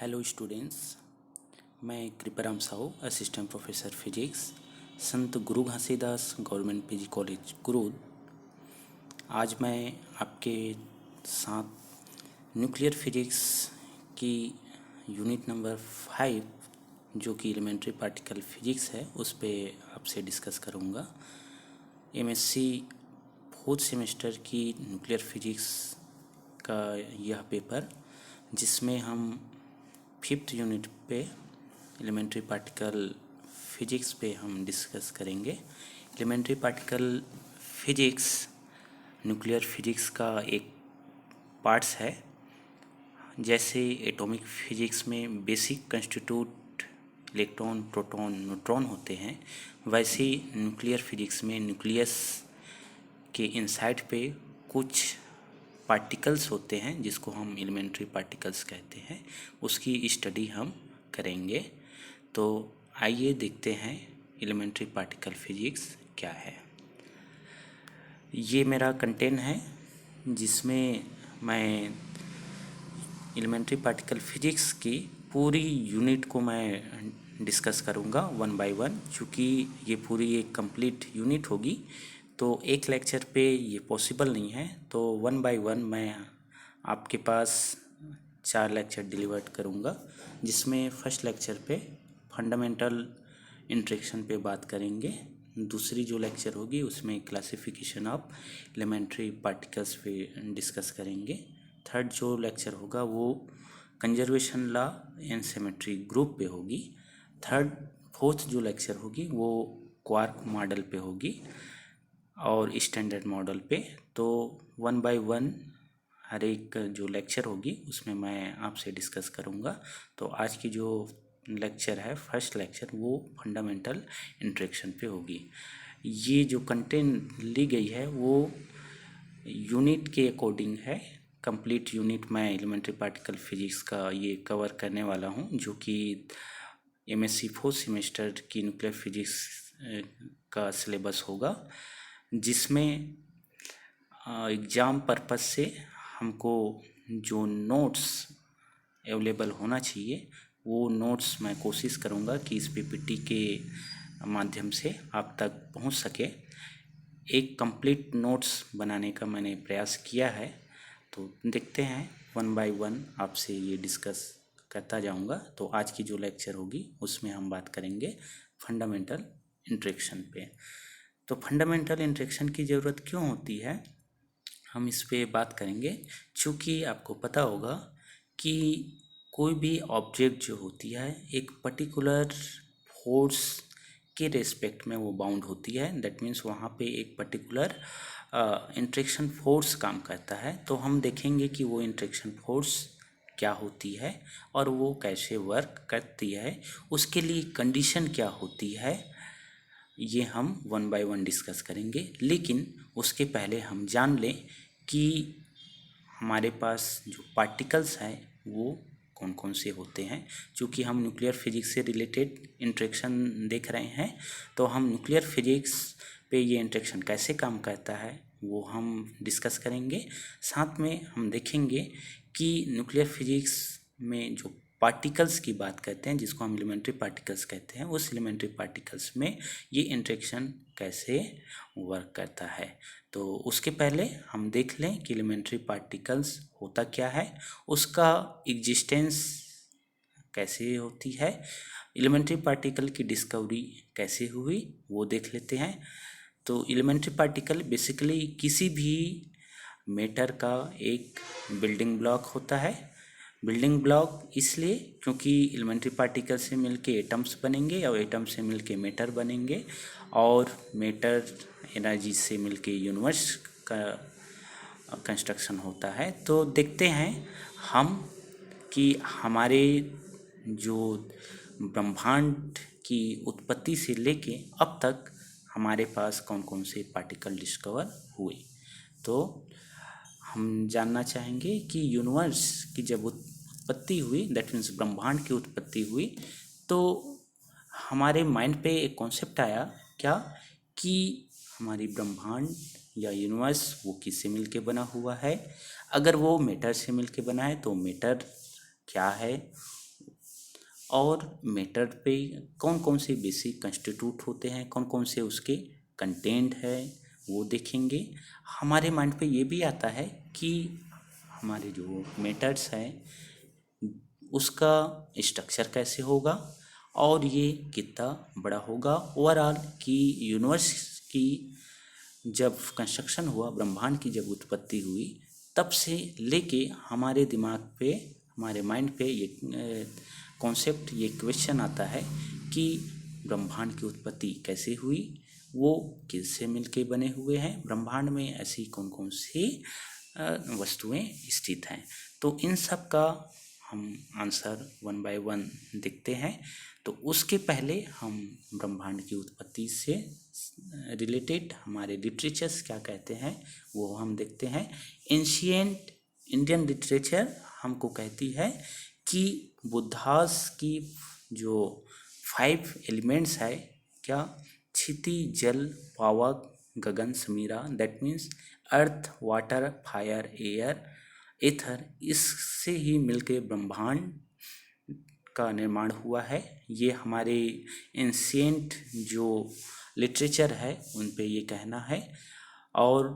Hello students, मैं Kriparam Sahu, assistant professor physics, संत गुरु Ghasidas government PG college Kurud. आज मैं आपके साथ न्यूक्लियर फिजिक्स की यूनिट नंबर 5 जो कि एलिमेंट्री पार्टिकल फिजिक्स है उस पे आपसे डिस्कस करूँगा। एमएससी फोर्थ सेमेस्टर की न्यूक्लियर फिजिक्स का यह पेपर, जिसमें हम 5th यूनिट पे एलिमेंट्री पार्टिकल फिजिक्स पे हम डिस्कस करेंगे। Elementary particle physics nuclear physics का एक पार्ट्स है। जैसे एटॉमिक फिजिक्स में basic constitute electron, proton, neutron होते हैं, वैसे ही न्यूक्लियर फिजिक्स में न्यूक्लियस के इनसाइड पे कुछ पार्टिकल्स होते हैं जिसको हम एलिमेंट्री पार्टिकल्स कहते हैं, उसकी स्टडी हम करेंगे। तो आइए देखते हैं एलिमेंट्री पार्टिकल फिजिक्स क्या है। ये मेरा कंटेंट है जिसमें मैं एलिमेंट्री पार्टिकल फिजिक्स की पूरी यूनिट को मैं डिस्कस करूँगा वन बाय वन। चूँकि ये पूरी एक कंप्लीट यूनिट होगी तो एक लेक्चर पे ये पॉसिबल नहीं है, तो वन बाय वन मैं आपके पास 4 लेक्चर डिलीवर करूँगा, जिसमें फर्स्ट लेक्चर पे फंडामेंटल इंट्रैक्शन पे बात करेंगे। दूसरी जो लेक्चर होगी उसमें क्लासिफिकेशन ऑफ एलिमेंट्री पार्टिकल्स पे डिस्कस करेंगे। थर्ड जो लेक्चर होगा वो conservation law and symmetry group पे होगी। फोर्थ जो लेक्चर होगी वो क्वार्क मॉडल पे होगी और स्टैंडर्ड मॉडल पे। तो वन बाय वन हर एक जो लेक्चर होगी उसमें मैं आपसे डिस्कस करूँगा। तो आज की जो लेक्चर है, फर्स्ट लेक्चर, वो फंडामेंटल इंट्रैक्शन पे होगी। ये जो कंटेंट ली गई है वो यूनिट के अकॉर्डिंग है। कंप्लीट यूनिट मैं एलिमेंट्री पार्टिकल फिजिक्स का ये कवर करने वाला हूँ, जो कि एमएससी फोर्थ सेमेस्टर की न्यूक्लियर फिजिक्स का सिलेबस होगा, जिसमें एग्ज़ाम पर्पस से हमको जो नोट्स अवेलेबल होना चाहिए वो नोट्स मैं कोशिश करूँगा कि इस पीपीटी के माध्यम से आप तक पहुँच सके। एक कंप्लीट नोट्स बनाने का मैंने प्रयास किया है, तो देखते हैं वन बाय वन आपसे ये डिस्कस करता जाऊँगा। तो आज की जो लेक्चर होगी उसमें हम बात करेंगे फंडामेंटल इंट्रैक्शन पे। तो फंडामेंटल इंट्रैक्शन की ज़रूरत क्यों होती है, हम इस पे बात करेंगे। चूँकि आपको पता होगा कि कोई भी ऑब्जेक्ट जो होती है एक पर्टिकुलर फोर्स के रेस्पेक्ट में वो बाउंड होती है। दैट मीन्स वहाँ पे एक पर्टिकुलर इंट्रैक्शन फोर्स काम करता है। तो हम देखेंगे कि वो इंट्रैक्शन फोर्स क्या होती है और वो कैसे वर्क करती है, उसके लिए कंडीशन क्या होती है, ये हम वन बाय वन डिस्कस करेंगे। लेकिन उसके पहले हम जान लें कि हमारे पास जो पार्टिकल्स हैं वो कौन कौन से होते हैं। चूँकि हम न्यूक्लियर फिजिक्स से रिलेटेड इंट्रैक्शन देख रहे हैं, तो हम न्यूक्लियर फिजिक्स पे ये इंट्रैक्शन कैसे काम करता है वो हम डिस्कस करेंगे। साथ में हम देखेंगे कि न्यूक्लियर फिजिक्स में जो पार्टिकल्स की बात करते हैं, जिसको हम एलिमेंट्री पार्टिकल्स कहते हैं, उस एलिमेंट्री पार्टिकल्स में ये इंट्रैक्शन कैसे वर्क करता है। तो उसके पहले हम देख लें कि एलिमेंट्री पार्टिकल्स होता क्या है, उसका एग्जिस्टेंस कैसे होती है, एलिमेंट्री पार्टिकल की डिस्कवरी कैसे हुई वो देख लेते हैं। तो एलिमेंट्री पार्टिकल बेसिकली किसी भी मैटर का एक बिल्डिंग ब्लॉक होता है। बिल्डिंग ब्लॉक इसलिए क्योंकि एलिमेंट्री पार्टिकल से मिलके एटम्स बनेंगे और एटम से मिलके मैटर बनेंगे और मैटर एनर्जी से मिलके यूनिवर्स का कंस्ट्रक्शन होता है। तो देखते हैं हम कि हमारे जो ब्रह्मांड की उत्पत्ति से लेके अब तक हमारे पास कौन कौन से पार्टिकल डिस्कवर हुए। तो हम जानना चाहेंगे कि यूनिवर्स की जब उत्पत्ति हुई, दैट मीन्स ब्रह्मांड की उत्पत्ति हुई, तो हमारे माइंड पे एक कॉन्सेप्ट आया क्या कि हमारी ब्रह्मांड या यूनिवर्स वो किससे मिलके बना हुआ है। अगर वो मैटर से मिलके बना है तो मैटर क्या है, और मैटर पे कौन कौन से बेसिक कंस्टिट्यूट होते हैं, कौन कौन से उसके कंटेंट है वो देखेंगे। हमारे माइंड पे ये भी आता है कि हमारे जो मैटर्स हैं उसका स्ट्रक्चर कैसे होगा और ये कितना बड़ा होगा। ओवरऑल कि यूनिवर्स की जब कंस्ट्रक्शन हुआ, ब्रह्मांड की जब उत्पत्ति हुई, तब से लेके हमारे दिमाग पे, हमारे माइंड पे ये कॉन्सेप्ट, ये क्वेश्चन आता है कि ब्रह्मांड की उत्पत्ति कैसे हुई, वो किससे मिलके बने हुए हैं, ब्रह्मांड में ऐसी कौन कौन सी वस्तुएं स्थित हैं। तो इन सब का हम आंसर वन बाय वन देखते हैं। तो उसके पहले हम ब्रह्मांड की उत्पत्ति से रिलेटेड हमारे लिटरेचर्स क्या कहते हैं वो हम देखते हैं। एंशिएंट इंडियन लिटरेचर हमको कहती है कि बुद्धास की जो 5 एलिमेंट्स है, क्या, क्षिति, जल, पावक, गगन, समीरा, that means earth, water, fire, air, ether, इससे ही मिलके ब्रह्मांड का निर्माण हुआ है। ये हमारे एंशिएंट जो लिटरेचर है उन पे ये कहना है और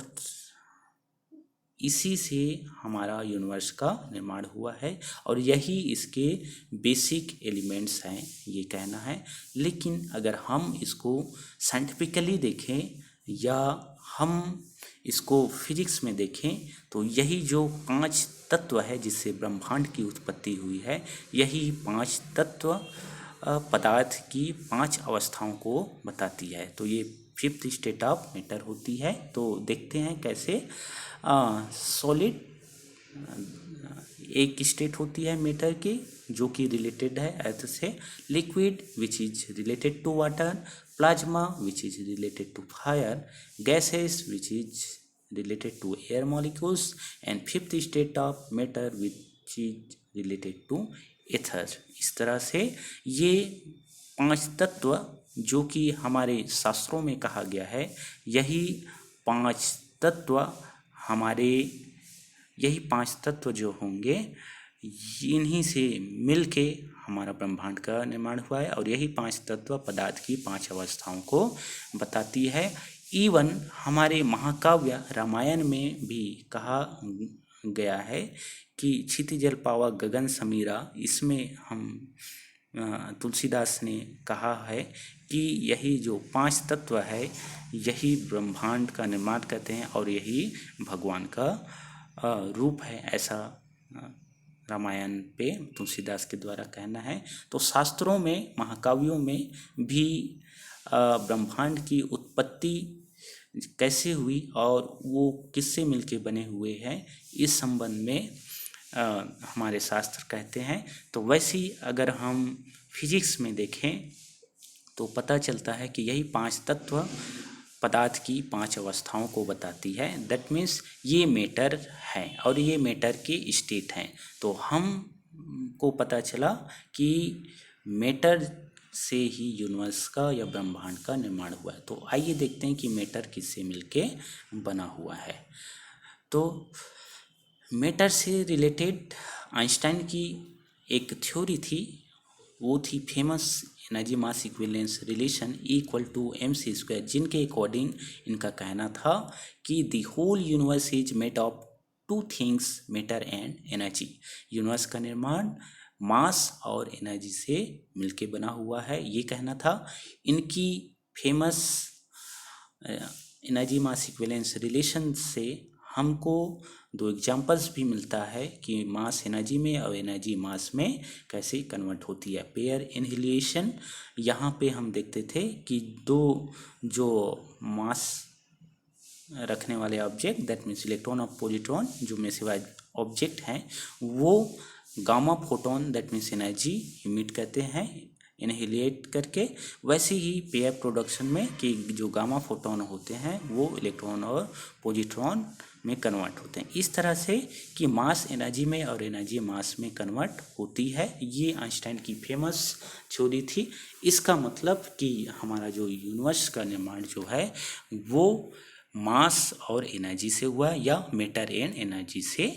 इसी से हमारा यूनिवर्स का निर्माण हुआ है और यही इसके बेसिक एलिमेंट्स हैं, ये कहना है। लेकिन अगर हम इसको साइंटिफिकली देखें या हम इसको फिजिक्स में देखें तो यही जो 5 तत्व है जिससे ब्रह्मांड की उत्पत्ति हुई है, यही 5 तत्व पदार्थ की 5 अवस्थाओं को बताती है। तो ये 5th स्टेट ऑफ मैटर होती है। तो देखते हैं कैसे। सॉलिड एक स्टेट होती है मैटर की जो कि रिलेटेड है अर्थ से, liquid which is related to water, plasma which is related to fire, gases which is related to air molecules and 5th state of matter which is related to ether. इस तरह से ये 5 तत्व जो कि हमारे शास्त्रों में कहा गया है, यही 5 तत्व हमारे, यही 5 तत्व जो होंगे इन्हीं से मिलके हमारा ब्रह्मांड का निर्माण हुआ है और यही 5 तत्व पदार्थ की 5 अवस्थाओं को बताती है। इवन हमारे महाकाव्य रामायण में भी कहा गया है कि क्षिति, जल, पावक, गगन, समीरा, इसमें हम तुलसीदास ने कहा है कि यही जो 5 तत्व है यही ब्रह्मांड का निर्माण करते हैं और यही भगवान का रूप है, ऐसा रामायण पे तुलसीदास के द्वारा कहना है। तो शास्त्रों में, महाकाव्यों में भी ब्रह्मांड की उत्पत्ति कैसे हुई और वो किससे मिलके बने हुए हैं, इस संबंध में हमारे शास्त्र कहते हैं। तो वैसे ही अगर हम फिजिक्स में देखें तो पता चलता है कि यही 5 तत्व पदार्थ की 5 अवस्थाओं को बताती है। दैट मीन्स ये मैटर है और ये मैटर के स्टेट हैं। तो हम को पता चला कि मैटर से ही यूनिवर्स का या ब्रह्मांड का निर्माण हुआ है। तो आइए देखते हैं कि मैटर किससे मिलके बना हुआ है। तो मैटर से रिलेटेड आइंस्टाइन की एक थ्योरी थी, वो थी famous energy mass equivalence relation equal to mc², जिनके अकॉर्डिंग इनका कहना था कि the whole universe is made of 2 things, matter and energy. Universe का निर्माण मास और एनर्जी से मिलके बना हुआ है, ये कहना था। इनकी famous energy mass equivalence relation से हमको 2 एग्जाम्पल्स भी मिलता है कि मास एनर्जी में और एनर्जी मास में कैसे कन्वर्ट होती है। पेयर एनहिलेशन, यहाँ पे हम देखते थे कि 2 जो मास रखने वाले ऑब्जेक्ट, दैट मीन्स इलेक्ट्रॉन और पॉजिट्रॉन, जो मेसिवाइज ऑब्जेक्ट हैं, वो gamma photon that means energy emit करते हैं इनहेलिएट करके। वैसे ही पेयर प्रोडक्शन में कि जो गामा फोटोन होते हैं वो इलेक्ट्रॉन और पॉजिट्रॉन में कन्वर्ट होते हैं। इस तरह से कि मास एनर्जी में और एनर्जी मास में कन्वर्ट होती है, ये आइंस्टाइन की फेमस थ्योरी थी। इसका मतलब कि हमारा जो यूनिवर्स का निर्माण जो है वो मास और एनर्जी से हुआ या मैटर एंड एनर्जी से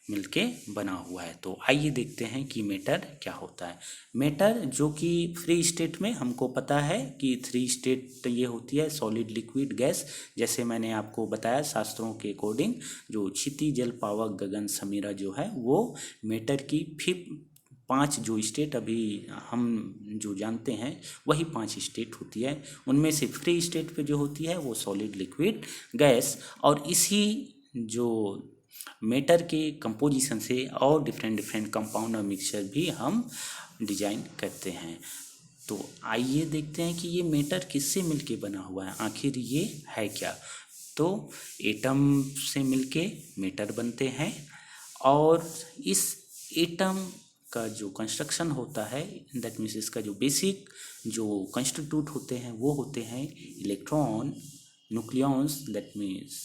मिलके बना हुआ है। तो आइए देखते हैं कि मैटर क्या होता है। मैटर जो कि फ्री स्टेट में हमको पता है कि 3 स्टेट ये होती है, सॉलिड, लिक्विड, गैस। जैसे मैंने आपको बताया शास्त्रों के अकॉर्डिंग जो क्षिति, जल, पावक, गगन, समीरा जो है वो मैटर की 5 जो स्टेट अभी हम जो जानते हैं वही 5 स्टेट होती है। उनमें से फ्री स्टेट पे जो होती है वो सॉलिड, लिक्विड, गैस। और इसी जो मैटर के कंपोजिशन से और डिफरेंट डिफरेंट कंपाउंड और मिक्सचर भी हम डिजाइन करते हैं। तो आइए देखते हैं कि ये मैटर किससे मिलके बना हुआ है, आखिर ये है क्या। तो एटम से मिलके मैटर बनते हैं और इस एटम का जो कंस्ट्रक्शन होता है, दैट मीन्स इसका जो बेसिक जो कंस्टिट्यूट होते हैं वो होते हैं electron, nucleons, that means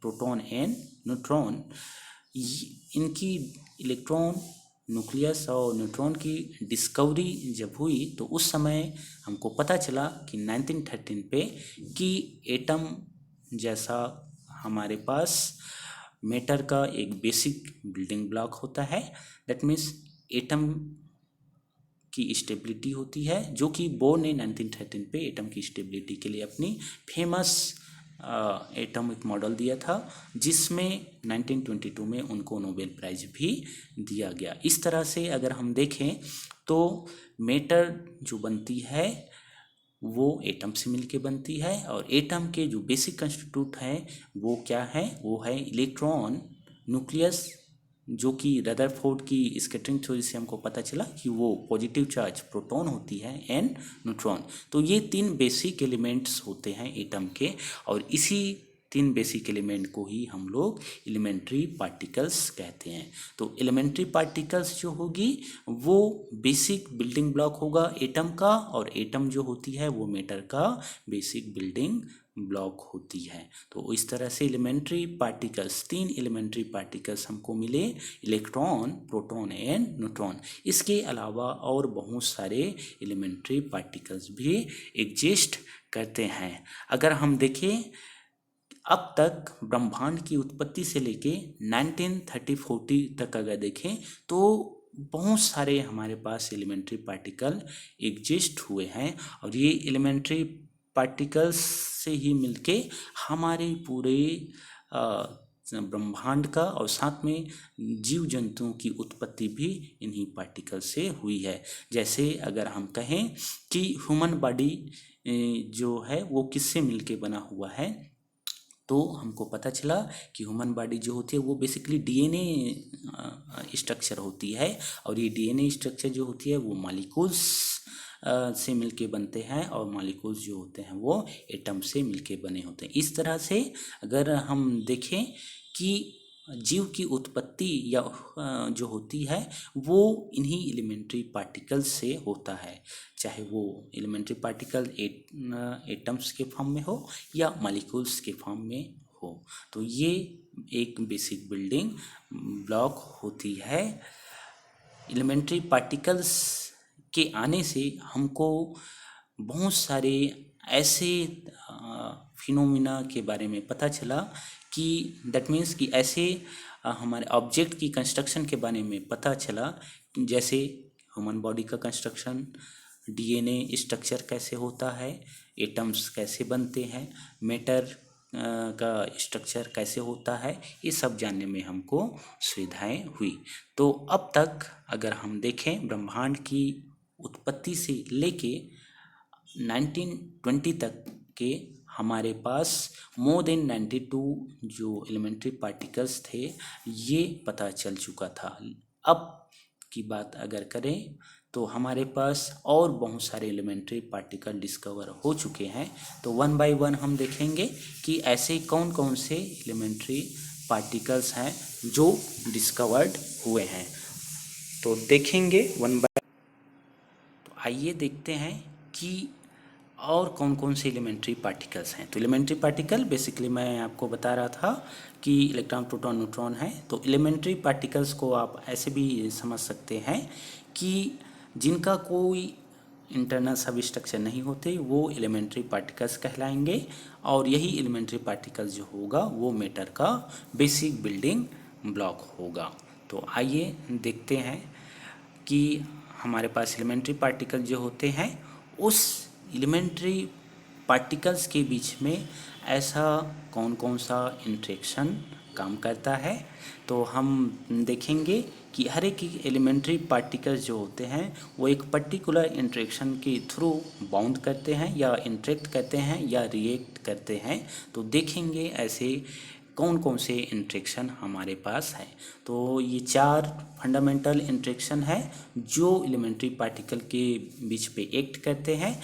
proton and neutron. इनकी इलेक्ट्रॉन, न्यूक्लियस और न्यूट्रॉन की डिस्कवरी जब हुई तो उस समय हमको पता चला कि 1913 पे कि एटम जैसा हमारे पास मैटर का एक बेसिक बिल्डिंग ब्लॉक होता है। दैट मीन्स एटम की स्टेबिलिटी होती है, जो कि बोर ने 1913 पे एटम की स्टेबिलिटी के लिए अपनी फेमस एटॉमिक मॉडल दिया था, जिसमें 1922 में उनको नोबेल प्राइज भी दिया गया। इस तरह से अगर हम देखें तो मैटर जो बनती है वो एटम से मिलके बनती है और एटम के जो बेसिक कंस्टिट्यूट हैं वो क्या है, वो है इलेक्ट्रॉन, न्यूक्लियस, जो कि रदरफोर्ड की स्कैटरिंग थ्योरी से हमको पता चला कि वो पॉजिटिव चार्ज प्रोटॉन होती है एंड न्यूट्रॉन। तो ये 3 बेसिक एलिमेंट्स होते हैं एटम के और इसी 3 बेसिक एलिमेंट को ही हम लोग एलिमेंट्री पार्टिकल्स कहते हैं। तो एलिमेंट्री पार्टिकल्स जो होगी वो बेसिक बिल्डिंग ब्लॉक होगा एटम का और एटम जो होती है वो मैटर का बेसिक बिल्डिंग ब्लॉक होती है। तो इस तरह से एलिमेंट्री पार्टिकल्स, 3 एलिमेंट्री पार्टिकल्स हमको मिले, इलेक्ट्रॉन, प्रोटॉन एंड न्यूट्रॉन। इसके अलावा और बहुत सारे एलिमेंट्री पार्टिकल्स भी एग्जिस्ट करते हैं। अगर हम देखें अब तक ब्रह्मांड की उत्पत्ति से लेके 1930-40 तक अगर देखें तो बहुत सारे हमारे पास एलिमेंट्री पार्टिकल एग्जिस्ट हुए हैं और ये एलिमेंट्री पार्टिकल्स से ही मिलके हमारे पूरे ब्रह्मांड का और साथ में जीव जंतुओं की उत्पत्ति भी इन्हीं पार्टिकल से हुई है। जैसे अगर हम कहें कि ह्यूमन बॉडी जो है वो किससे मिलके बना हुआ है, तो हमको पता चला कि ह्यूमन बॉडी जो होती है वो बेसिकली डीएनए स्ट्रक्चर होती है और ये डीएनए स्ट्रक्चर जो होती है वो मॉलिक्यूल्स से मिलके बनते हैं और मॉलिक्यूल्स जो होते हैं वो एटम से मिलके बने होते हैं। इस तरह से अगर हम देखें कि जीव की उत्पत्ति या जो होती है वो इन्हीं एलिमेंट्री पार्टिकल्स से होता है, चाहे वो एलिमेंट्री पार्टिकल एटम्स के फॉर्म में हो या मॉलिक्यूल्स के फॉर्म में हो। तो ये एक बेसिक बिल्डिंग ब्लॉक होती है। एलिमेंट्री पार्टिकल्स के आने से हमको बहुत सारे ऐसे फिनोमिना के बारे में पता चला कि दैट मीन्स कि ऐसे हमारे ऑब्जेक्ट की कंस्ट्रक्शन के बारे में पता चला, जैसे ह्यूमन बॉडी का कंस्ट्रक्शन, डीएनए स्ट्रक्चर कैसे होता है, एटम्स कैसे बनते हैं, मैटर का स्ट्रक्चर कैसे होता है, ये सब जानने में हमको सुविधाएं हुई। तो अब तक अगर हम देखें ब्रह्मांड की उत्पत्ति से लेके 1920 तक के हमारे पास मोर देन 92 जो एलिमेंट्री पार्टिकल्स थे ये पता चल चुका था। अब की बात अगर करें तो हमारे पास और बहुत सारे एलिमेंट्री पार्टिकल डिस्कवर हो चुके हैं। तो 1 बाय 1 हम देखेंगे कि ऐसे कौन कौन से एलिमेंट्री पार्टिकल्स हैं जो डिस्कवर्ड हुए हैं। तो देखेंगे 1 बाय। तो आइए देखते हैं कि और कौन कौन से एलिमेंट्री पार्टिकल्स हैं। तो एलिमेंट्री पार्टिकल बेसिकली मैं आपको बता रहा था कि इलेक्ट्रॉन, प्रोटॉन, न्यूट्रॉन है। तो एलिमेंट्री पार्टिकल्स को आप ऐसे भी समझ सकते हैं कि जिनका कोई इंटरनल सब स्ट्रक्चर नहीं होते वो एलिमेंट्री पार्टिकल्स कहलाएंगे और यही एलिमेंट्री पार्टिकल्स जो होगा वो मैटर का बेसिक बिल्डिंग ब्लॉक होगा। तो आइए देखते हैं कि हमारे पास एलिमेंट्री पार्टिकल जो होते हैं उस एलिमेंट्री पार्टिकल्स के बीच में ऐसा कौन कौन सा इंटरेक्शन काम करता है। तो हम देखेंगे कि हर एक एलिमेंट्री पार्टिकल्स जो होते हैं वो एक पर्टिकुलर इंटरेक्शन के थ्रू बाउंड करते हैं या इंटरेक्ट करते हैं या रिएक्ट करते हैं। तो देखेंगे ऐसे कौन कौन से इंटरेक्शन हमारे पास है। तो ये 4 फंडामेंटल इंटरेक्शन है जो एलिमेंट्री पार्टिकल के बीच पे एक्ट करते हैं।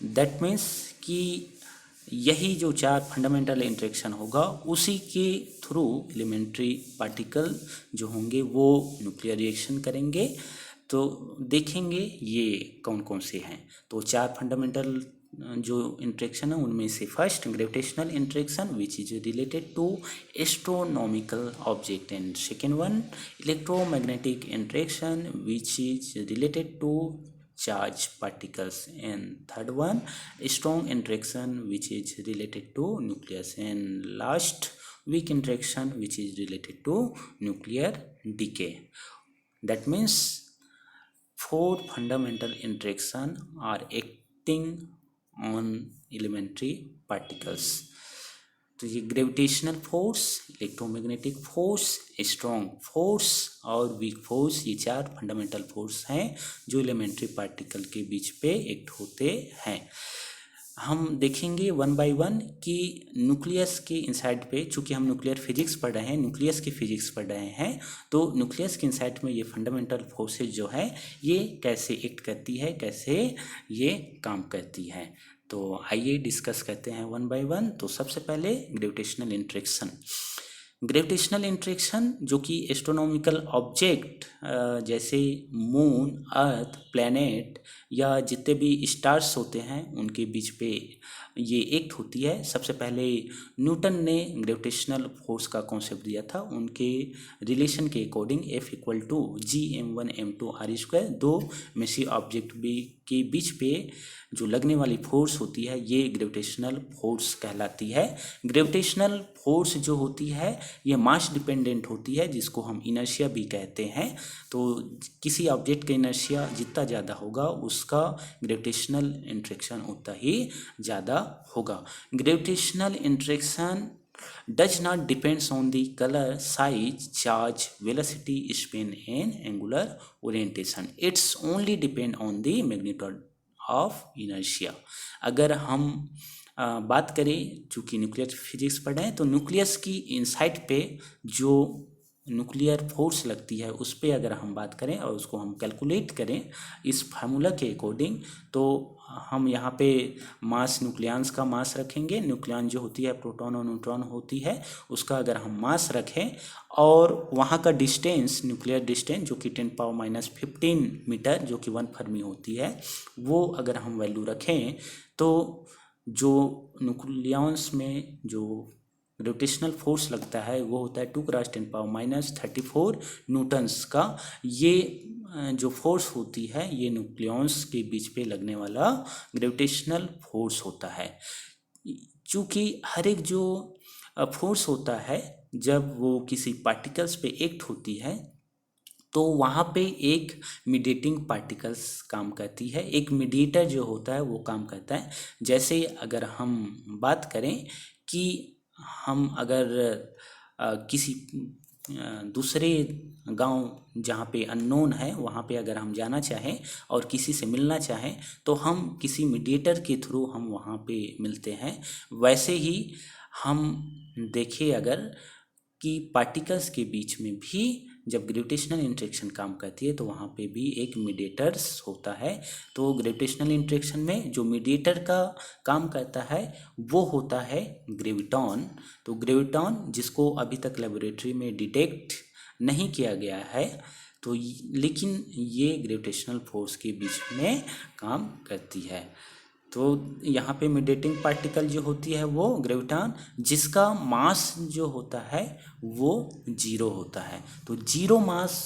दैट मीन्स कि यही जो 4 फंडामेंटल इंटरेक्शन होगा उसी के थ्रू एलिमेंट्री पार्टिकल जो होंगे वो न्यूक्लियर रिएक्शन करेंगे। तो देखेंगे ये कौन कौन से हैं। तो 4 फंडामेंटल जो इंटरेक्शन है उनमें से first gravitational interaction which is related to astronomical object, and second one electromagnetic interaction which is related to charge particles, and third one strong interaction which is related to nucleus, and last weak interaction which is related to nuclear decay. That means 4 fundamental interaction are acting on elementary particles. तो ये gravitational force, electromagnetic force, strong force और weak force, ये 4 fundamental force हैं जो elementary particle के बीच पे act होते हैं। हम देखेंगे वन बाय वन कि न्यूक्लियस के इनसाइड पे, चूँकि हम न्यूक्लियर फिजिक्स पढ़ रहे हैं, न्यूक्लियस की फिजिक्स पढ़ रहे हैं, तो न्यूक्लियस के इनसाइड में ये फंडामेंटल फोर्सेज जो है ये कैसे एक्ट करती है, कैसे ये काम करती है। तो आइए डिस्कस करते हैं वन बाय वन। तो सबसे पहले ग्रेविटेशनल इंटरेक्शन। ग्रेविटेशनल इंटरेक्शन जो कि एस्ट्रोनॉमिकल ऑब्जेक्ट जैसे मून, अर्थ, प्लैनेट या जितने भी स्टार्स होते हैं उनके बीच पे ये एक्ट होती है। सबसे पहले न्यूटन ने ग्रेविटेशनल फोर्स का कॉन्सेप्ट दिया था। उनके रिलेशन के according F=G m1 m2 r², दो में से ऑब्जेक्ट के बीच पे जो लगने वाली फोर्स होती है ये ग्रेविटेशनल फोर्स कहलाती है। ग्रेविटेशनल फोर्स जो होती है ये मास डिपेंडेंट होती है, जिसको हम इनर्शिया भी कहते हैं। तो किसी ऑब्जेक्ट का इनर्शिया जितना ज़्यादा होगा उसका ग्रेविटेशनल इंटरेक्शन उतना ही ज़्यादा होगा। Gravitational interaction does not depends on the color, size, charge, velocity, spin and angular orientation. It's only depend on the magnitude of inertia. अगर हम बात करें, चूँकि न्यूक्लियर फिजिक्स पढ़े हैं, तो न्यूक्लियस की इनसाइड पे जो न्यूक्लियर फोर्स लगती है उस पर अगर हम बात करें और उसको हम कैलकुलेट करें इस फार्मूला के अकॉर्डिंग, तो हम यहाँ पे मास न्यूक्लियंस का मास रखेंगे। न्यूक्लियन जो होती है प्रोटॉन और न्यूट्रॉन होती है, उसका अगर हम मास रखें और वहाँ का डिस्टेंस, न्यूक्लियर डिस्टेंस जो कि 10⁻⁻15 मीटर जो कि 1 फर्मी होती है, वो अगर हम वैल्यू रखें तो जो न्यूक्लियंस में जो ग्रेविटेशनल फोर्स लगता है वो होता है 2 × 10⁻34 न्यूटन्स का। ये जो फोर्स होती है ये न्यूक्लियंस के बीच पे लगने वाला ग्रेविटेशनल फोर्स होता है। चूँकि हर एक जो फोर्स होता है जब वो किसी पार्टिकल्स पे एक्ट होती है तो वहाँ पे एक मीडिएटिंग पार्टिकल्स काम करती है, एक मीडिएटर जो होता है वो काम करता है। जैसे अगर हम बात करें कि हम अगर किसी दूसरे गांव जहाँ पे अननोन है वहाँ पे अगर हम जाना चाहें और किसी से मिलना चाहें तो हम किसी मीडिएटर के थ्रू हम वहाँ पे मिलते हैं। वैसे ही हम देखें अगर कि पार्टिकल्स के बीच में भी जब ग्रेविटेशनल इंटरेक्शन काम करती है तो वहाँ पे भी एक मीडिएटर्स होता है। तो ग्रेविटेशनल इंटरेक्शन में जो मीडिएटर का काम करता है वो होता है ग्रेविटॉन। तो ग्रेविटॉन जिसको अभी तक लेबोरेटरी में डिटेक्ट नहीं किया गया है, तो लेकिन ये ग्रेविटेशनल फोर्स के बीच में काम करती है। तो यहाँ पे मीडिएटिंग पार्टिकल जो होती है वो ग्रेविटॉन, जिसका मास जो होता है वो 0 होता है। तो 0 मास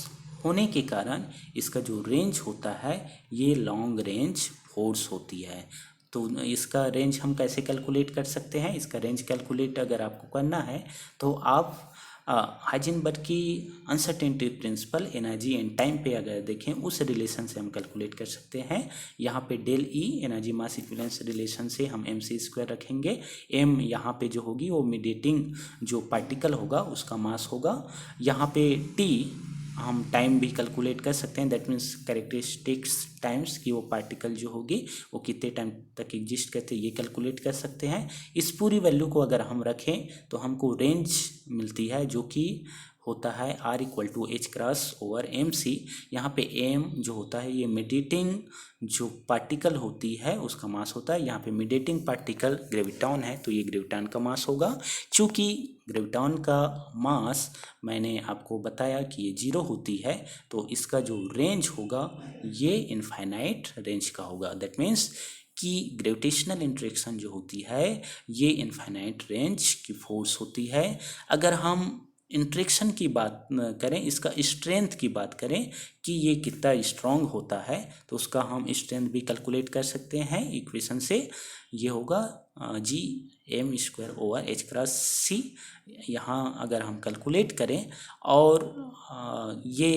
होने के कारण इसका जो रेंज होता है ये लॉन्ग रेंज फोर्स होती है। तो इसका रेंज हम कैसे कैलकुलेट कर सकते हैं? इसका रेंज कैलकुलेट अगर आपको करना है तो आप हाइजेनबर्ग की uncertainty principle energy and time पे अगर देखें उस रिलेशन से हम कैलकुलेट कर सकते हैं। यहाँ पे del E energy mass equivalence relation से हम एम सी स्क्वायर रखेंगे। एम यहाँ पे जो होगी वो मीडिएटिंग जो पार्टिकल होगा उसका मास होगा। यहाँ पे टी हम टाइम भी कैलकुलेट कर सकते हैं, दैट मीन्स कैरेक्टरिस्टिक्स टाइम्स कि वो पार्टिकल जो होगी वो कितने टाइम तक एग्जिस्ट करते हैं ये कैलकुलेट कर सकते हैं। इस पूरी वैल्यू को अगर हम रखें तो हमको रेंज मिलती है जो कि होता है R equal to H cross over M C. यहाँ पे एम जो होता है ये मीडिएटिंग जो पार्टिकल होती है उसका मास होता है। यहाँ पे मीडिएटिंग पार्टिकल ग्रेविटॉन है तो ये ग्रेविटॉन का मास होगा। चूँकि ग्रेविटॉन का मास मैंने आपको बताया कि ये 0 होती है तो इसका जो रेंज होगा ये इनफाइनाइट रेंज का होगा। दैट मीन्स कि ग्रेविटेशनल इंटरेक्शन जो होती है ये इनफाइनाइट रेंज की फोर्स होती है। अगर हम इंटरेक्शन की बात करें, इसका स्ट्रेंथ की बात करें कि ये कितना स्ट्रांग होता है तो उसका हम स्ट्रेंथ भी कैलकुलेट कर सकते हैं इक्वेशन से। ये होगा G M square over H cross C. यहाँ अगर हम कैलकुलेट करें और ये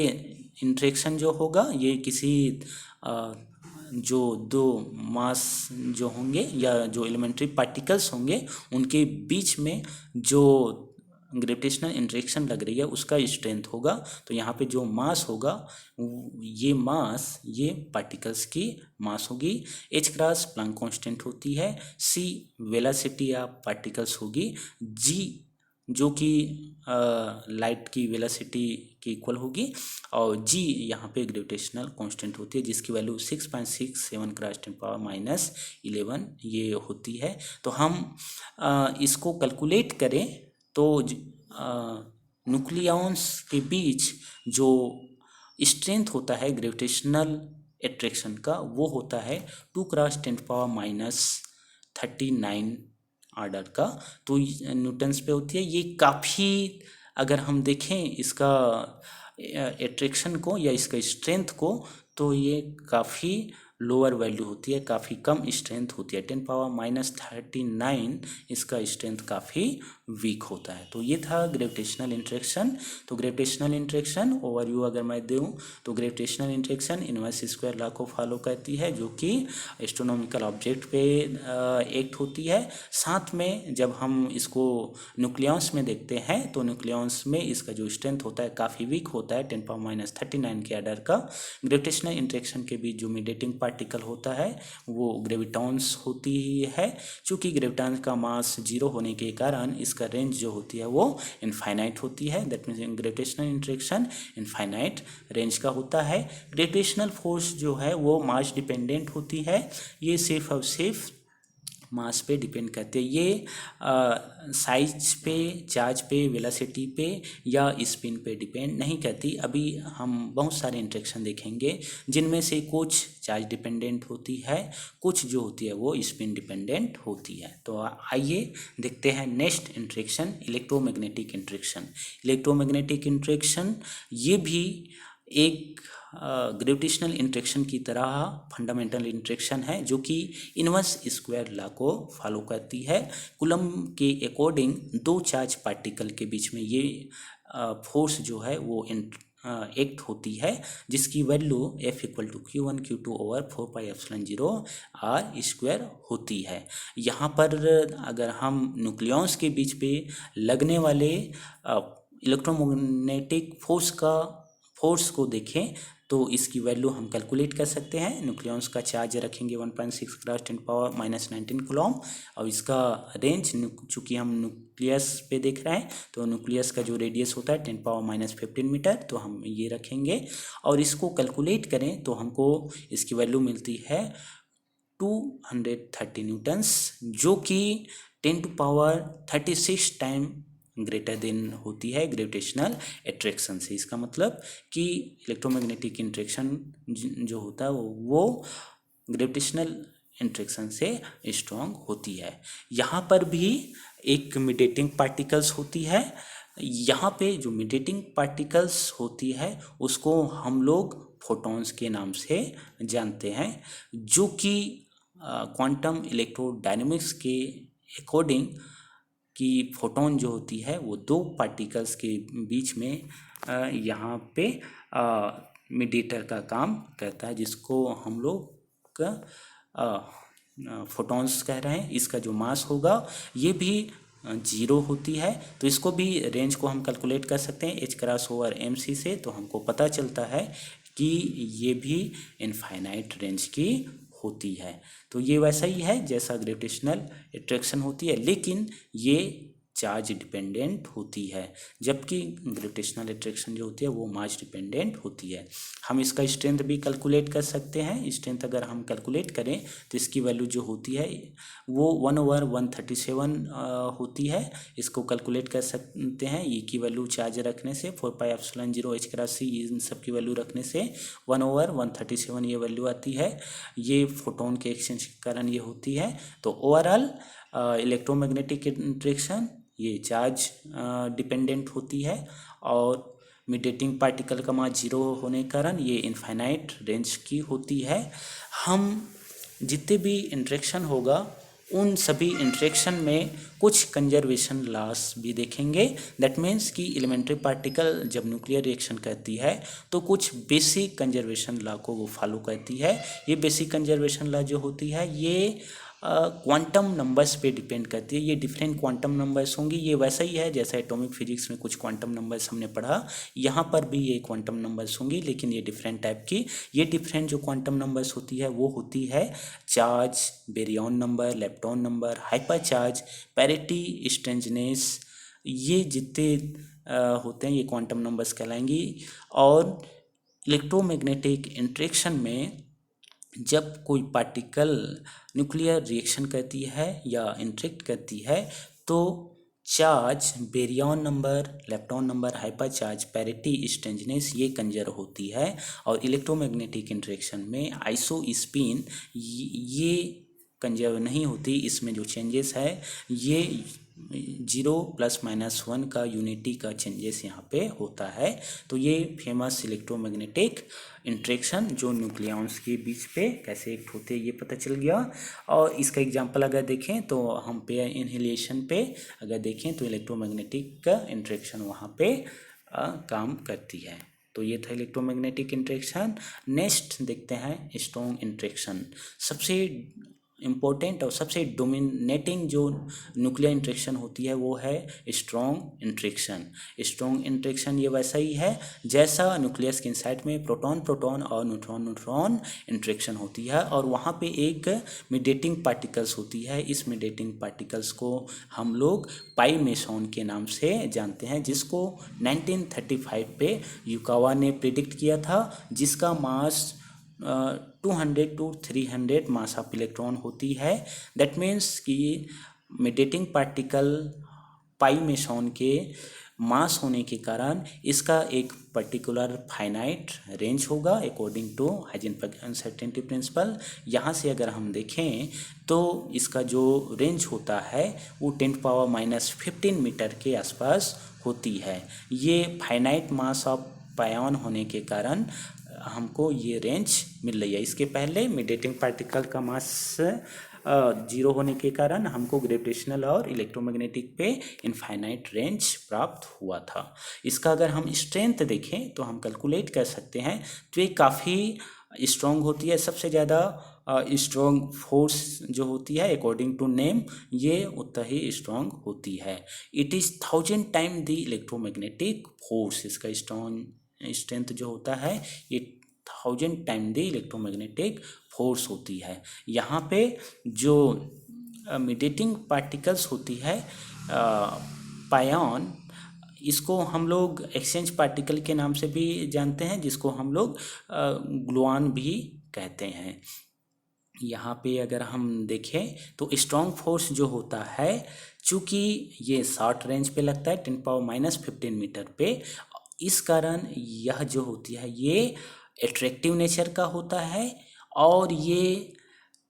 इंटरेक्शन जो होगा ये किसी जो दो मास जो होंगे या जो एलिमेंट्री पार्टिकल्स होंगे उनके बीच में जो ग्रेविटेशनल इंटरेक्शन लग रही है उसका स्ट्रेंथ होगा। तो यहाँ पे जो मास होगा ये मास ये पार्टिकल्स की मास होगी। एच क्रॉस प्लैंक कांस्टेंट होती है। सी वेलोसिटी ऑफ पार्टिकल्स होगी। जी जो कि लाइट की वेलोसिटी की इक्वल होगी और जी यहाँ पे ग्रेविटेशनल कांस्टेंट होती है जिसकी वैल्यू 6.67 क्रॉस 10⁻11 ये होती है। तो हम इसको कैलकुलेट करें तो न्यूक्लियॉन्स के बीच जो स्ट्रेंथ होता है ग्रेविटेशनल अट्रैक्शन का वो होता है 2 क्रॉस 10⁻39 ऑर्डर का। तो न्यूटन्स पे होती है। ये काफ़ी अगर हम देखें इसका अट्रैक्शन को या इसका स्ट्रेंथ को तो ये काफ़ी लोअर वैल्यू होती है, काफ़ी कम स्ट्रेंथ होती है। 10⁻39 इसका स्ट्रेंथ काफ़ी वीक होता है। तो ये था ग्रेविटेशनल इंटरेक्शन। तो ग्रेविटेशनल इंटरेक्शन ओवरव्यू अगर मैं दूँ तो gravitational interaction inverse square law को फॉलो करती है जो कि एस्ट्रोनॉमिकल ऑब्जेक्ट पे एक्ट होती है। साथ में जब हम इसको न्यूक्लियॉन्स में देखते हैं तो न्यूक्लियॉन्स में इसका जो स्ट्रेंथ होता है काफ़ी वीक होता है 10⁻39 के आर्डर का। ग्रेविटेशनल इंटरेक्शन के बीच जो मीडिएटिंग पार्टिकल होता है वो ग्रेविटॉन्स होती है। चूँकि ग्रेविटॉन्स का मास 0 होने के कारण इसका रेंज जो होती है वो इनफाइनाइट होती है। That means gravitational interaction infinite range का होता है। ग्रेविटेशनल फोर्स जो है वो मास डिपेंडेंट होती है। ये सिर्फ और सिर्फ मास पे डिपेंड करते हैं। ये साइज पे, चार्ज पे, वेलोसिटी पे या स्पिन पे डिपेंड नहीं करती। अभी हम बहुत सारे इंटरेक्शन देखेंगे जिनमें से कुछ चार्ज डिपेंडेंट होती है, कुछ जो होती है वो स्पिन डिपेंडेंट होती है। तो आइए देखते हैं next interaction electromagnetic interaction. Electromagnetic interaction ये भी एक ग्रेविटेशनल इंटरेक्शन की तरह फंडामेंटल इंटरेक्शन है जो कि इनवर्स स्क्वायर लॉ को फॉलो करती है। कूलम्ब के अकॉर्डिंग दो चार्ज पार्टिकल के बीच में ये फोर्स जो है वो एक्ट होती है जिसकी value F equal to Q1 Q2 over 4πε0 R square होती है। यहाँ पर अगर हम न्यूक्लियॉन्स के बीच पे लगने वाले इलेक्ट्रोमैग्नेटिक फोर्स को देखें तो इसकी वैल्यू हम कैलकुलेट कर सकते हैं। न्यूक्लियॉन्स का चार्ज रखेंगे 1.6 क्रॉस 10⁻−19 कूलम और इसका रेंज चूँकि हम न्यूक्लियस पे देख रहे हैं तो न्यूक्लियस का जो रेडियस होता है 10⁻−15 मीटर तो हम ये रखेंगे और इसको कैलकुलेट करें तो हमको इसकी वैल्यू मिलती है 230 न्यूटन्स जो कि 10⁻36 टाइम ग्रेटर देन होती है ग्रेविटेशनल अट्रैक्शन से। इसका मतलब कि इलेक्ट्रोमैग्नेटिक इंटरेक्शन जो होता है वो ग्रेविटेशनल इंटरेक्शन से स्ट्रांग होती है। यहाँ पर भी एक मीडिएटिंग पार्टिकल्स होती है। यहाँ पे जो मीडिएटिंग पार्टिकल्स होती है उसको हम लोग फोटॉन्स के नाम से जानते हैं जो कि क्वांटम इलेक्ट्रोडायनेमिक्स के अकॉर्डिंग कि फोटोन जो होती है वो दो पार्टिकल्स के बीच में यहाँ पे मीडिएटर का काम करता है, जिसको हम लोग फोटॉन्स कह रहे हैं। इसका जो मास होगा ये भी 0 होती है, तो इसको भी रेंज को हम कैलकुलेट कर सकते हैं h×/mc से। तो हमको पता चलता है कि ये भी इनफाइनाइट रेंज की होती है। तो ये वैसा ही है जैसा ग्रेविटेशनल अट्रैक्शन होती है, लेकिन ये चार्ज डिपेंडेंट होती है, जबकि ग्रेविटेशनल अट्रैक्शन जो होती है वो मास डिपेंडेंट होती है। हम इसका स्ट्रेंथ भी कैलकुलेट कर सकते हैं। स्ट्रेंथ अगर हम कैलकुलेट करें तो इसकी वैल्यू जो होती है वो 1/137 होती है। इसको कैलकुलेट कर सकते हैं। ई की वैल्यू चार्ज रखने से 4πε0 h×c इन सब की वैल्यू रखने से 1/137 ये वैल्यू आती है। ये फोटोन के एक्सचेंज के कारण ये होती है। तो ओवरऑल इलेक्ट्रोमैग्नेटिक इंटरेक्शन ये चार्ज डिपेंडेंट होती है, और मीडिएटिंग पार्टिकल का मास 0 होने के कारण ये इनफाइनाइट रेंज की होती है। हम जितने भी इंटरेक्शन होगा उन सभी इंटरेक्शन में कुछ कंजर्वेशन लॉस भी देखेंगे। दैट मीन्स कि एलिमेंट्री पार्टिकल जब न्यूक्लियर रिएक्शन करती है तो कुछ बेसिक कंजर्वेशन लॉ को वो फॉलो करती है। ये बेसिक कंजर्वेशन लॉ जो होती है ये क्वांटम नंबर्स पे डिपेंड करती है। ये डिफरेंट क्वांटम नंबर्स होंगी। ये वैसा ही है जैसा एटॉमिक फिजिक्स में कुछ क्वांटम नंबर्स हमने पढ़ा, यहाँ पर भी ये क्वांटम नंबर्स होंगी, लेकिन ये डिफरेंट टाइप की। ये डिफरेंट जो क्वांटम नंबर्स होती है वो होती है charge, baryon number, lepton number, hyper charge, parity, strangeness. ये जितने होते हैं ये क्वांटम नंबर्स कहलाएंगी। और इलेक्ट्रोमैग्नेटिक इंटरेक्शन में जब कोई पार्टिकल न्यूक्लियर रिएक्शन करती है या इंटरेक्ट करती है तो charge, baryon number, lepton number, hyper charge, parity, strangeness ये कंजर्व होती है। और इलेक्ट्रोमैग्नेटिक इंटरेक्शन में आइसोस्पिन ये कंजर्व नहीं होती। इसमें जो चेंजेस है ये 0 + -1 का यूनिटी का चेंजेस यहाँ पे होता है। तो ये फेमस इलेक्ट्रोमैग्नेटिक इंटरेक्शन जो न्यूक्लियॉन्स के बीच पे कैसे एक्ट होते हैं ये पता चल गया। और इसका एग्जांपल अगर देखें तो हम पेयर इनहेलेशन पे अगर देखें तो इलेक्ट्रोमैग्नेटिक का इंटरेक्शन वहाँ पे काम करती है। तो ये था इलेक्ट्रोमैग्नेटिक इंटरेक्शन। नेक्स्ट देखते हैं स्ट्रॉन्ग इंटरेक्शन। सबसे इम्पोर्टेंट और सबसे डोमिनेटिंग जो न्यूक्लियर इंटरेक्शन होती है वो है स्ट्रॉन्ग इंटरेक्शन। स्ट्रॉन्ग इंटरेक्शन ये वैसा ही है जैसा न्यूक्लियस के इनसाइड में प्रोटॉन प्रोटॉन और न्यूट्रॉन न्यूट्रॉन इंटरेक्शन होती है, और वहाँ पे एक मीडिएटिंग पार्टिकल्स होती है। इस मीडिएटिंग पार्टिकल्स को हम लोग पाई मेसॉन के नाम से जानते हैं, जिसको 1935 पे युकावा ने प्रिडिक्ट किया था, जिसका mass 200 to 300 mass of electron होती है। दैट मीन्स कि मीडिएटिंग पार्टिकल पाई मेसॉन के मास होने के कारण इसका एक पर्टिकुलर फाइनाइट रेंज होगा according to Heisenberg uncertainty principle. यहाँ से अगर हम देखें तो इसका जो रेंज होता है वो 10⁻⁻15 मीटर के आसपास होती है। ये फाइनाइट मास ऑफ पायन होने के कारण हमको ये रेंज मिल रही है। इसके पहले मीडिएटिंग पार्टिकल का मास 0 होने के कारण हमको ग्रेविटेशनल और इलेक्ट्रोमैग्नेटिक पे इनफाइनाइट रेंज प्राप्त हुआ था। इसका अगर हम स्ट्रेंथ देखें तो हम कैलकुलेट कर सकते हैं। तो ये काफ़ी स्ट्रॉन्ग होती है। सबसे ज़्यादा स्ट्रॉन्ग फोर्स जो होती है अकॉर्डिंग टू नेम ये उतना ही स्ट्रॉन्ग होती है। It is 1000 time the electromagnetic force. इसका स्ट्रेंथ जो होता है ये 1000 टाइम द इलेक्ट्रोमैग्नेटिक फोर्स होती है। यहाँ पे जो मीडिएटिंग पार्टिकल्स होती है पायन, इसको हम लोग एक्सचेंज पार्टिकल के नाम से भी जानते हैं, जिसको हम लोग ग्लुऑन भी कहते हैं। यहाँ पे अगर हम देखें तो स्ट्रॉन्ग फोर्स जो होता है, चूँकि ये शॉर्ट रेंज पे लगता है 10⁻⁻15 मीटर पे, इस कारण यह जो होती है ये एट्रैक्टिव नेचर का होता है और ये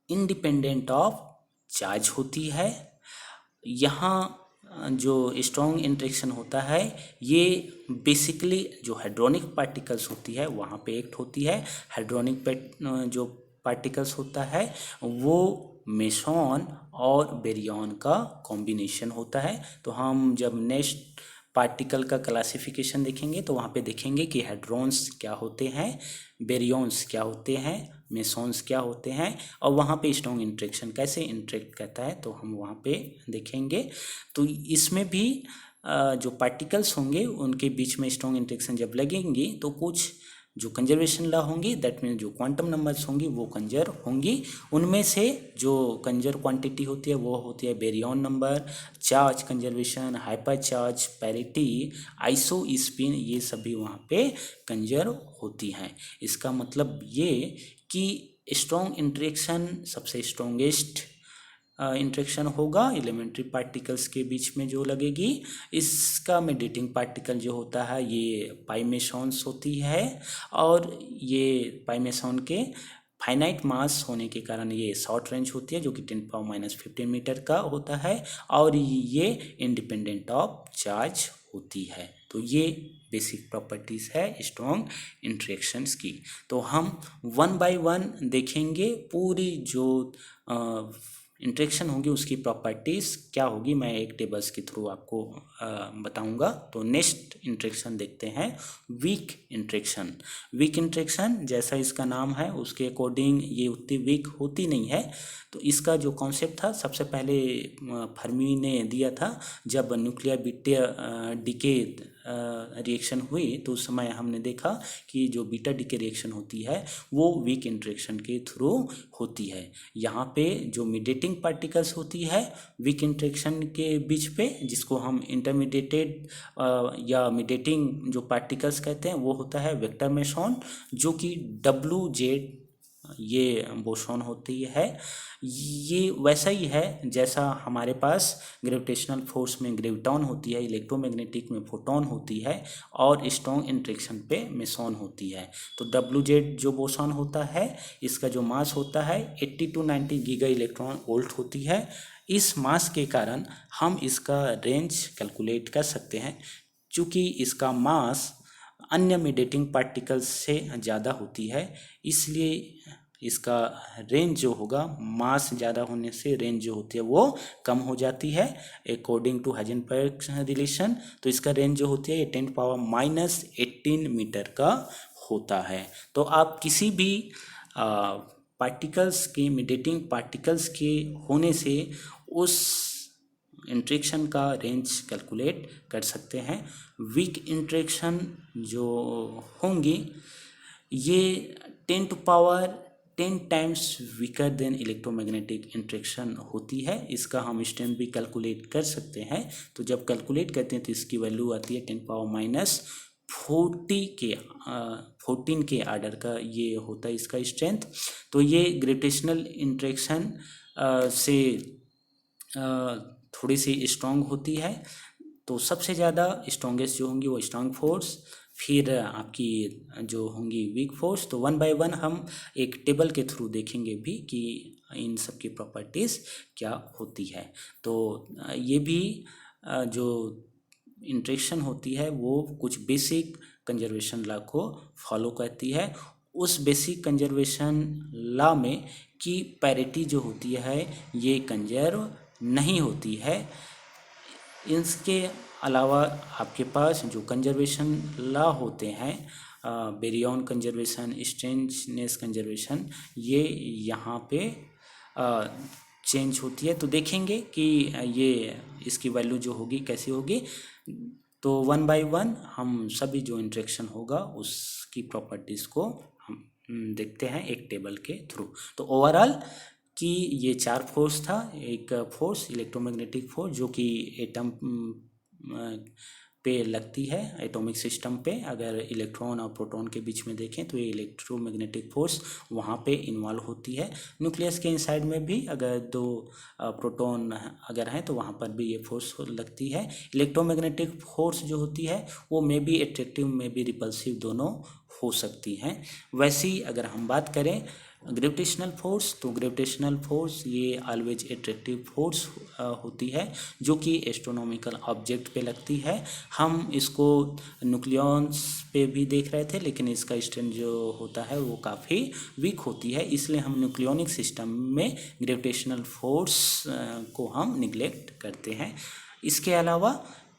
इंडिपेंडेंट ऑफ चार्ज होती है। यहाँ जो स्ट्रॉन्ग इंटरेक्शन होता है ये बेसिकली जो हाइड्रोनिक पार्टिकल्स होती है वहाँ पे एक्ट होती है। हाइड्रोनिक जो पार्टिकल्स होता है वो मेसॉन और बेरियन का कॉम्बिनेशन होता है। तो हम जब नेक्स्ट पार्टिकल का क्लासिफिकेशन देखेंगे तो वहाँ पे देखेंगे कि हेड्रॉन्स क्या होते हैं, बेरियंस क्या होते हैं, मेसॉन्स क्या होते हैं, और वहाँ पे स्ट्रॉन्ग इंटरेक्शन कैसे इंटरेक्ट करता है तो हम वहाँ पे देखेंगे। तो इसमें भी जो पार्टिकल्स होंगे उनके बीच में स्ट्रॉन्ग इंटरेक्शन जब लगेंगी तो कुछ जो कंजर्वेशन लॉ होंगी, दैट मीन्स जो क्वांटम नंबर्स होंगी वो कंजर्व होंगी। उनमें से जो कंजर्व क्वांटिटी होती है वो होती है baryon number, charge conservation, hyper charge, parity, iso spin, ये सभी वहाँ पे कंजर्व होती हैं। इसका मतलब ये कि स्ट्रॉन्ग इंटरेक्शन सबसे स्ट्रॉन्गेस्ट इंटरेक्शन होगा एलिमेंट्री पार्टिकल्स के बीच में जो लगेगी। इसका मेडिएटिंग पार्टिकल जो होता है ये पाई मेसॉन्स होती है, और ये पाई मेसॉन के फाइनाइट मास होने के कारण ये शॉर्ट रेंज होती है जो कि 10⁻⁻15 मीटर का होता है, और ये इंडिपेंडेंट ऑफ चार्ज होती है। तो ये बेसिक प्रॉपर्टीज़ है स्ट्रॉन्ग इंटरेक्शंस की। तो हम वन बाय वन देखेंगे पूरी जो इंटरेक्शन होगी उसकी प्रॉपर्टीज़ क्या होगी, मैं एक टेबल्स के थ्रू आपको बताऊंगा। तो नेक्स्ट इंटरेक्शन देखते हैं वीक इंटरेक्शन। वीक इंटरेक्शन जैसा इसका नाम है उसके अकॉर्डिंग ये उतनी वीक होती नहीं है। तो इसका जो कॉन्सेप्ट था सबसे पहले फर्मी ने दिया था जब न्यूक्लियर बीटा डीके रिएक्शन हुई, तो उस समय हमने देखा कि जो बीटा डीके रिएक्शन होती है वो वीक इंटरेक्शन के थ्रू होती है। यहाँ पे जो मीडिएटिंग पार्टिकल्स होती है वीक इंटरेक्शन के बीच पे, जिसको हम इंटरमीडिएटेड या मीडिएटिंग जो पार्टिकल्स कहते हैं वो होता है वेक्टर मेसॉन, जो कि WZ ये बोसॉन होती है। ये वैसा ही है जैसा हमारे पास ग्रेविटेशनल फोर्स में ग्रेविटॉन होती है, इलेक्ट्रोमैग्नेटिक में फोटॉन होती है, और स्ट्रॉन्ग इंटरेक्शन पे मेसॉन होती है। तो WZ जो बोसॉन होता है इसका जो मास होता है 80 to 90 गीगा इलेक्ट्रॉन वोल्ट होती है। इस मास के कारण हम इसका रेंज कैलकुलेट कर सकते हैं। चूँकि इसका मास अन्य मीडिएटिंग पार्टिकल्स से ज़्यादा होती है, इसलिए इसका रेंज जो होगा मास ज़्यादा होने से रेंज जो होती है वो कम हो जाती है अकॉर्डिंग टू हाइजेनबर्ग रिलेशन। तो इसका रेंज जो होती है ये 10⁻⁻18 मीटर का होता है। तो आप किसी भी पार्टिकल्स के मीडिएटिंग पार्टिकल्स के होने से उस इंटरेक्शन का रेंज कैलकुलेट कर सकते हैं। वीक इंटरेक्शन जो होंगी ये 10⁻10 times weaker then electromagnetic interaction होती है। इसका हम स्ट्रेंथ भी कैलकुलेट कर सकते हैं। तो जब कैलकुलेट करते हैं तो इसकी वैल्यू आती है 10⁻14 के आर्डर का ये होता है इसका स्ट्रेंथ। तो ये ग्रेविटेशनल इंटरेक्शन से थोड़ी सी स्ट्रॉन्ग होती है। तो सबसे ज़्यादा स्ट्रॉन्गेस्ट जो होंगी वो स्ट्रॉन्ग फोर्स, फिर आपकी जो होंगी वीक फोर्स। तो वन बाय वन हम एक टेबल के थ्रू देखेंगे भी कि इन सब की प्रॉपर्टीज़ क्या होती है। तो ये भी जो इंटरेक्शन होती है वो कुछ बेसिक कंजर्वेशन लॉ को फॉलो करती है। उस बेसिक कंजर्वेशन लॉ में कि पैरिटी जो होती है ये कंजर्व नहीं होती है। इसके अलावा आपके पास जो कंजर्वेशन लॉ होते हैं बेरियन कंजर्वेशन, स्ट्रेंजनेस कंजर्वेशन, ये यहाँ पे चेंज होती है। तो देखेंगे कि ये इसकी वैल्यू जो होगी कैसी होगी। तो वन बाय वन हम सभी जो इंटरेक्शन होगा उसकी प्रॉपर्टीज़ को हम देखते हैं एक टेबल के थ्रू। तो ओवरऑल कि ये 4 फोर्स था। एक फोर्स इलेक्ट्रोमैग्नेटिक फोर्स जो कि एटम पे लगती है, एटॉमिक सिस्टम पे। अगर इलेक्ट्रॉन और प्रोटॉन के बीच में देखें तो ये इलेक्ट्रोमैग्नेटिक फोर्स वहाँ पे इन्वॉल्व होती है। न्यूक्लियस के इनसाइड में भी अगर 2 प्रोटॉन अगर हैं तो वहाँ पर भी ये फोर्स लगती है। इलेक्ट्रोमैग्नेटिक फोर्स जो होती है वो may be attractive may be repulsive दोनों हो सकती हैं। वैसे ही अगर हम बात करें ग्रेविटेशनल फोर्स, तो ग्रेविटेशनल फोर्स ये ऑलवेज एट्रैक्टिव फोर्स होती है जो कि एस्ट्रोनॉमिकल ऑब्जेक्ट पे लगती है। हम इसको न्यूक्लियॉन्स पे भी देख रहे थे, लेकिन इसका स्ट्रेंथ जो होता है वो काफ़ी वीक होती है, इसलिए हम न्यूक्लियोनिक सिस्टम में ग्रेविटेशनल फोर्स को हम निगलेक्ट करते हैं। इसके अलावा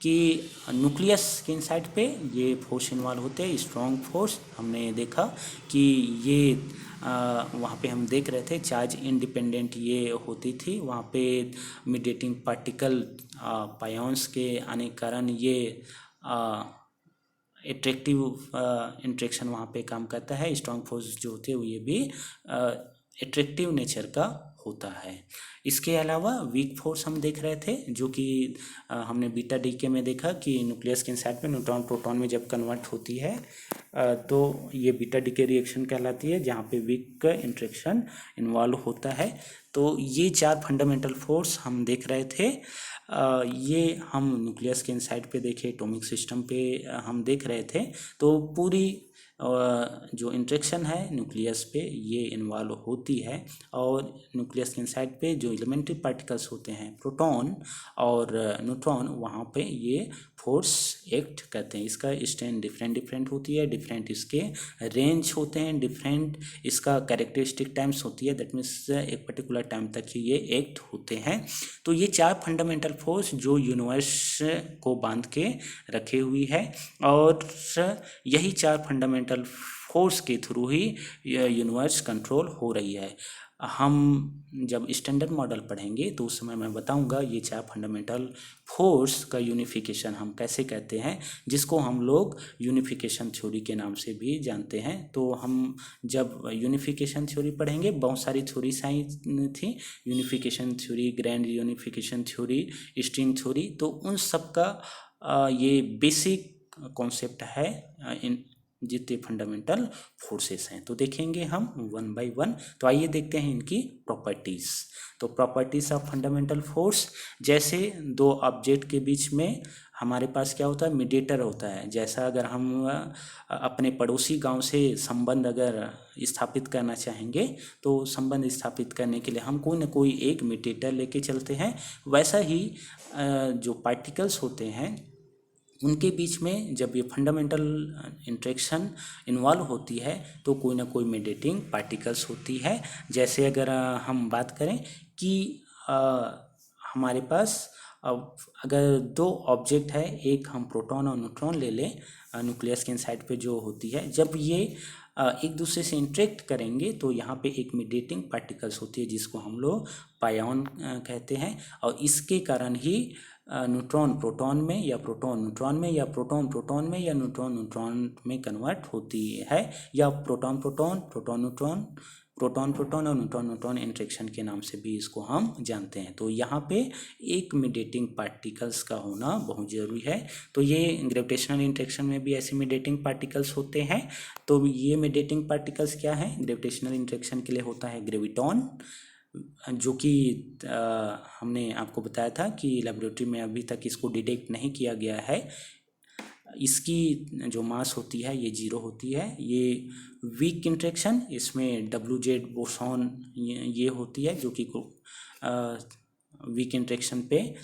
कि न्यूक्लियस के इनसाइड पे ये फोर्स इन्वॉल्व होते हैं, स्ट्रॉन्ग फोर्स। हमने देखा कि ये वहाँ पे हम देख रहे थे चार्ज इंडिपेंडेंट ये होती थी, वहाँ पे मीडिएटिंग पार्टिकल पायोन्स के आने के कारण ये एट्रैक्टिव इंट्रैक्शन वहाँ पे काम करता है। स्ट्रॉन्ग फोर्स जो होते हैं वो ये भी एट्रैक्टिव नेचर का होता है। इसके अलावा वीक फोर्स हम देख रहे थे जो कि हमने बीटा डीके में देखा कि न्यूक्लियस के इनसाइड में न्यूट्रॉन प्रोटॉन में जब कन्वर्ट होती है तो ये बीटा डीके रिएक्शन कहलाती है, जहाँ पे वीक इंट्रैक्शन इन्वॉल्व होता है। तो ये 4 फंडामेंटल फोर्स हम देख रहे थे। ये हम न्यूक्लियस के इनसाइड पे देखे, एटॉमिक सिस्टम पे हम देख रहे थे। तो पूरी जो इंट्रैक्शन है न्यूक्लियस पे ये इन्वॉल्व होती है, और न्यूक्लियस के इनसाइड पे जो एलिमेंट्री पार्टिकल्स होते हैं प्रोटॉन और न्यूट्रॉन, वहाँ पे ये फोर्स एक्ट करते हैं। इसका स्ट्रेंथ डिफरेंट होती है, डिफरेंट इसके रेंज होते हैं, डिफरेंट इसका कैरेक्टरिस्टिक टाइम्स होती है, दैट मीन्स एक पर्टिकुलर टाइम तक ही ये एक्ट होते हैं। तो ये 4 फंडामेंटल फोर्स जो यूनिवर्स को बांध के रखे हुई है, और यही 4 फंडामेंटल फोर्स के थ्रू ही यूनिवर्स कंट्रोल हो रही है। हम जब स्टैंडर्ड मॉडल पढ़ेंगे तो उस समय मैं बताऊंगा ये 4 फंडामेंटल फोर्स का यूनिफिकेशन हम कैसे कहते हैं, जिसको हम लोग यूनिफिकेशन थ्योरी के नाम से भी जानते हैं। तो हम जब यूनिफिकेशन थ्योरी पढ़ेंगे, बहुत सारी थ्योरी साइंस थी, unification theory, grand unification theory, string theory, तो उन सब का ये बेसिक कॉन्सेप्ट है इन जितने फंडामेंटल फोर्सेस हैं। तो देखेंगे हम वन बाय वन। तो आइए देखते हैं इनकी प्रॉपर्टीज़। तो प्रॉपर्टीज़ ऑफ फंडामेंटल फोर्स, जैसे 2 ऑब्जेक्ट के बीच में हमारे पास क्या होता है, मीडिएटर होता है। जैसा अगर हम अपने पड़ोसी गांव से संबंध अगर स्थापित करना चाहेंगे, तो संबंध स्थापित करने के लिए हम कोई ना कोई एक मीडिएटर लेके चलते हैं। वैसा ही जो पार्टिकल्स होते हैं उनके बीच में जब ये फंडामेंटल इंट्रैक्शन इन्वॉल्व होती है तो कोई ना कोई मीडिएटिंग पार्टिकल्स होती है। जैसे अगर हम बात करें कि हमारे पास अब अगर 2 ऑब्जेक्ट है, एक हम प्रोटॉन और न्यूट्रॉन ले लें, न्यूक्लियस के इनसाइड पे जो होती है, जब ये एक दूसरे से इंटरेक्ट करेंगे तो यहाँ पे एक मीडिएटिंग पार्टिकल्स होती है जिसको हम लोग पायॉन कहते हैं, और इसके कारण ही न्यूट्रॉन प्रोटॉन में या प्रोटॉन न्यूट्रॉन में या प्रोटॉन प्रोटॉन में या न्यूट्रॉन न्यूट्रॉन में कन्वर्ट होती है, या proton proton, proton neutron, proton proton और न्यूट्रॉन न्यूट्रॉन इंट्रैक्शन के नाम से भी इसको हम जानते हैं। तो यहाँ पे एक मीडिएटिंग पार्टिकल्स का होना बहुत ज़रूरी है। तो ये ग्रेविटेशनल इंट्रैक्शन में भी ऐसे मीडिएटिंग पार्टिकल्स होते हैं। तो ये मीडिएटिंग पार्टिकल्स क्या है, ग्रेविटेशनल इंट्रैक्शन के लिए होता है ग्रेविटॉन, जो कि हमने आपको बताया था कि लेबोरेटरी में अभी तक इसको डिटेक्ट नहीं किया गया है। इसकी जो मास होती है ये 0 होती है। ये वीक इंट्रैक्शन, इसमें WZ बोसॉन ये होती है जो कि वीक इंट्रैक्शन पे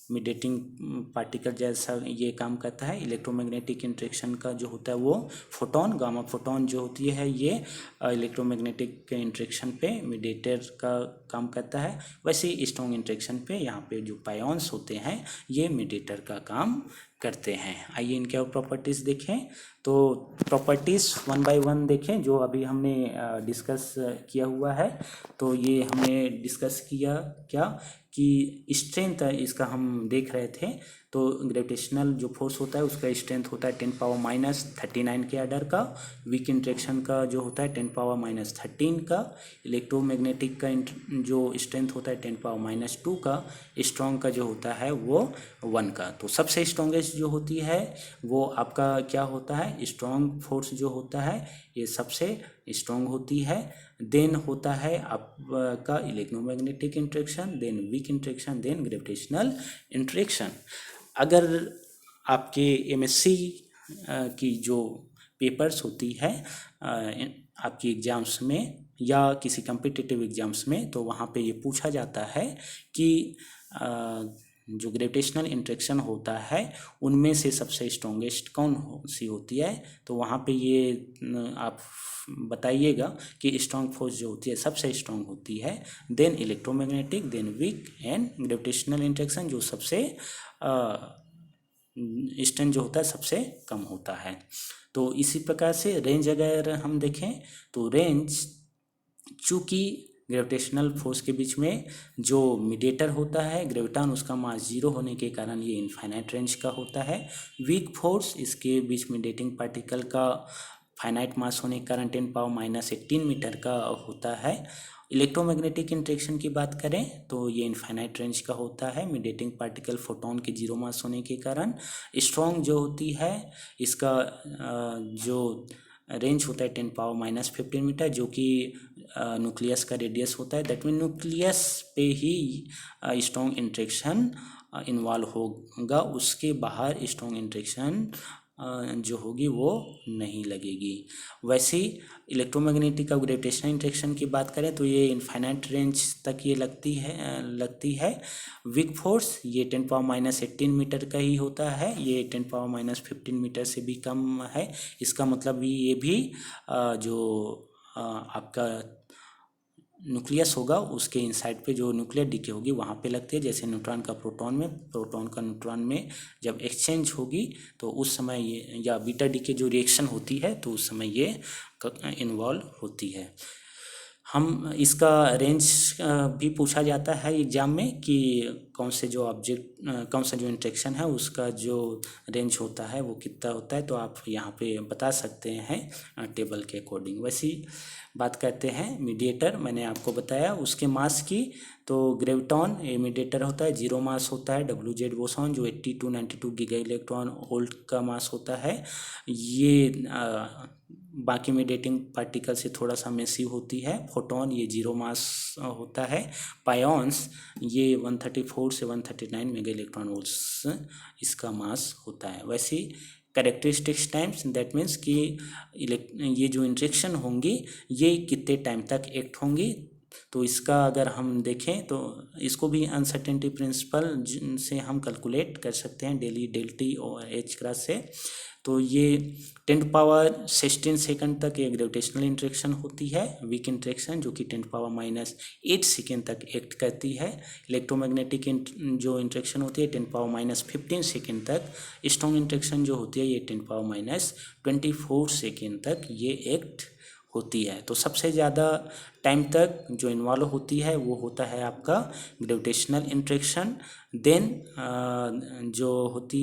मीडिएटिंग पार्टिकल जैसा ये काम करता है। इलेक्ट्रोमैग्नेटिक इंट्रैक्शन का जो होता है वो फोटोन, गामा फोटोन जो होती है ये इलेक्ट्रोमैग्नेटिक इंट्रैक्शन पे मीडिएटर का काम करता है। वैसे स्ट्रॉन्ग इंट्रैक्शन पे यहाँ पे जो पायॉन्स होते हैं ये मीडिएटर का काम करते हैं। आइए इनके और प्रॉपर्टीज़ देखें। तो प्रॉपर्टीज़ 1 बाय 1 देखें जो अभी हमने डिस्कस किया हुआ है। तो ये हमने डिस्कस किया क्या कि स्ट्रेंथ इसका हम देख रहे थे। तो ग्रेविटेशनल जो फोर्स होता है उसका स्ट्रेंथ होता है 10⁻³ के आर्डर का। वीक इंट्रैक्शन का जो होता है 10⁻13 का। इलेक्ट्रोमैग्नेटिक का जो स्ट्रेंथ होता है 10⁻² का। स्ट्रॉन्ग का जो होता है वो 1 का। तो सबसे स्ट्रॉन्गेस्ट जो होती है वो आपका क्या होता है, स्ट्रॉन्ग फोर्स जो होता है ये सबसे स्ट्रॉन्ग होती है। देन होता है आपका electromagnetic interaction, then weak interaction, then gravitational interaction. अगर आपके MSc की जो पेपर्स होती है आपकी एग्ज़ाम्स में या किसी कम्पिटिटिव एग्ज़ाम्स में, तो वहाँ पे ये पूछा जाता है कि जो ग्रेविटेशनल इंट्रैक्शन होता है उनमें से सबसे स्ट्रॉन्गेस्ट कौन सी होती है। तो वहाँ पे ये आप बताइएगा कि स्ट्रॉन्ग फोर्स जो होती है सबसे स्ट्रॉन्ग होती है, then electromagnetic, then weak and gravitational interaction जो सबसे स्ट्रेंथ जो होता है सबसे कम होता है। तो इसी प्रकार से रेंज अगर हम देखें तो रेंज चूँकि ग्रेविटेशनल फोर्स के बीच में जो मीडिएटर होता है ग्रेविटॉन, उसका मास 0 होने के कारण ये इनफाइनाइट रेंज का होता है। वीक फोर्स, इसके बीच में डेटिंग पार्टिकल का फाइनाइट मास होने के कारण 10⁻18 मीटर का होता है। इलेक्ट्रोमैग्नेटिक इंट्रैक्शन की बात करें तो ये इनफाइनाइट रेंज का होता है मीडिएटिंग पार्टिकल फोटोन के 0 मास होने के कारण। स्ट्रॉन्ग जो होती है इसका जो रेंज होता है 10⁻15 मीटर, जो कि न्यूक्लियस का रेडियस होता है। दैट मीन न्यूक्लियस पे ही स्ट्रॉन्ग इंट्रैक्शन इन्वॉल्व होगा, उसके बाहर स्ट्रॉन्ग इंट्रैक्शन जो होगी वो नहीं लगेगी। वैसे ही इलेक्ट्रोमैग्नेटिक और ग्रेविटेशनल इंट्रैक्शन की बात करें तो ये इनफाइनाइट रेंज तक ये लगती है। वीक फोर्स ये 10⁻18 मीटर का ही होता है, ये 10⁻15 मीटर से भी कम है। इसका मतलब ये भी जो आपका न्यूक्लियस होगा उसके इनसाइड पे जो न्यूक्लियर डिके होगी वहाँ पे लगती है। जैसे न्यूट्रॉन का प्रोटॉन में, प्रोटॉन का न्यूट्रॉन में जब एक्सचेंज होगी तो उस समय ये, या बीटा डिके जो रिएक्शन होती है तो उस समय ये इन्वॉल्व होती है। हम इसका रेंज भी पूछा जाता है एग्जाम में कि कौन से जो ऑब्जेक्ट, कौन सा जो इंट्रैक्शन है उसका जो रेंज होता है वो कितना होता है, तो आप यहाँ पे बता सकते हैं टेबल के अकॉर्डिंग। वैसी बात करते हैं मीडिएटर, मैंने आपको बताया उसके मास की। तो ग्रेविटॉन ये मीडिएटर होता है, 0 मास होता है। WZ बोसॉन जो 80 to 92 गीगा इलेक्ट्रॉन वोल्ट का मास होता है, ये बाकी मीडिएटिंग पार्टिकल से थोड़ा सा मैसिव होती है। फोटोन ये 0 मास होता है। पायोन्स ये 134 से 139 मेगा इलेक्ट्रॉन वोल्ट्स इसका मास होता है। वैसे कैरेक्टरिस्टिक्स टाइम्स, दैट मीन्स कि ये जो इंट्रैक्शन होंगी ये कितने टाइम तक एक्ट होंगी। तो इसका अगर हम देखें तो इसको भी अनसर्टेनिटी प्रिंसिपल से हम कैलकुलेट कर सकते हैं, डेल्टी और एच क्रॉस से। तो ये 10⁻16 सेकंड तक ये ग्रेविटेशनल इंट्रैक्शन होती है, वीक इंट्रैक्शन, जो कि 10⁻8 सेकंड तक एक्ट करती है। इलेक्ट्रोमैग्नेटिक जो इंट्रैक्शन होती है 10⁻15 सेकंड तक। स्ट्रॉन्ग इंट्रैक्शन जो होती है ये 10⁻24 सेकंड तक ये एक्ट होती है। तो सबसे ज़्यादा टाइम तक जो इन्वॉल्व होती है वो होता है आपका ग्रेविटेशनल इंट्रैक्शन। देन जो होती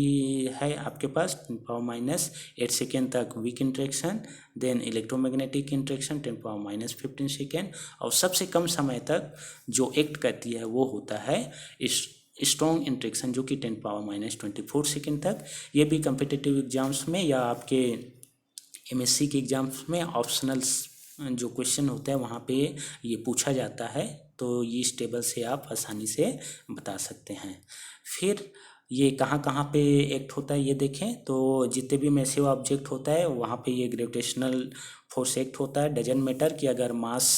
है आपके पास 10⁻8 सेकेंड तक weak interaction, then electromagnetic interaction 10⁻15 second, और सबसे कम समय तक जो एक्ट करती है वो होता है स्ट्रॉन्ग इंट्रैक्शन, जो कि 10⁻24 सेकेंड तक। ये भी कम्पिटिटिव एग्जाम्स में या आपके MSc के एग्जाम्स में ऑप्शनल जो क्वेश्चन होता है वहाँ पे ये पूछा जाता है। तो ये इस टेबल से आप आसानी से बता सकते हैं। फिर ये कहाँ कहाँ पे एक्ट होता है ये देखें तो जितने भी मैसिव ऑब्जेक्ट होता है वहाँ पे ये ग्रेविटेशनल फोर्स एक्ट होता है। डजंट मैटर कि अगर मास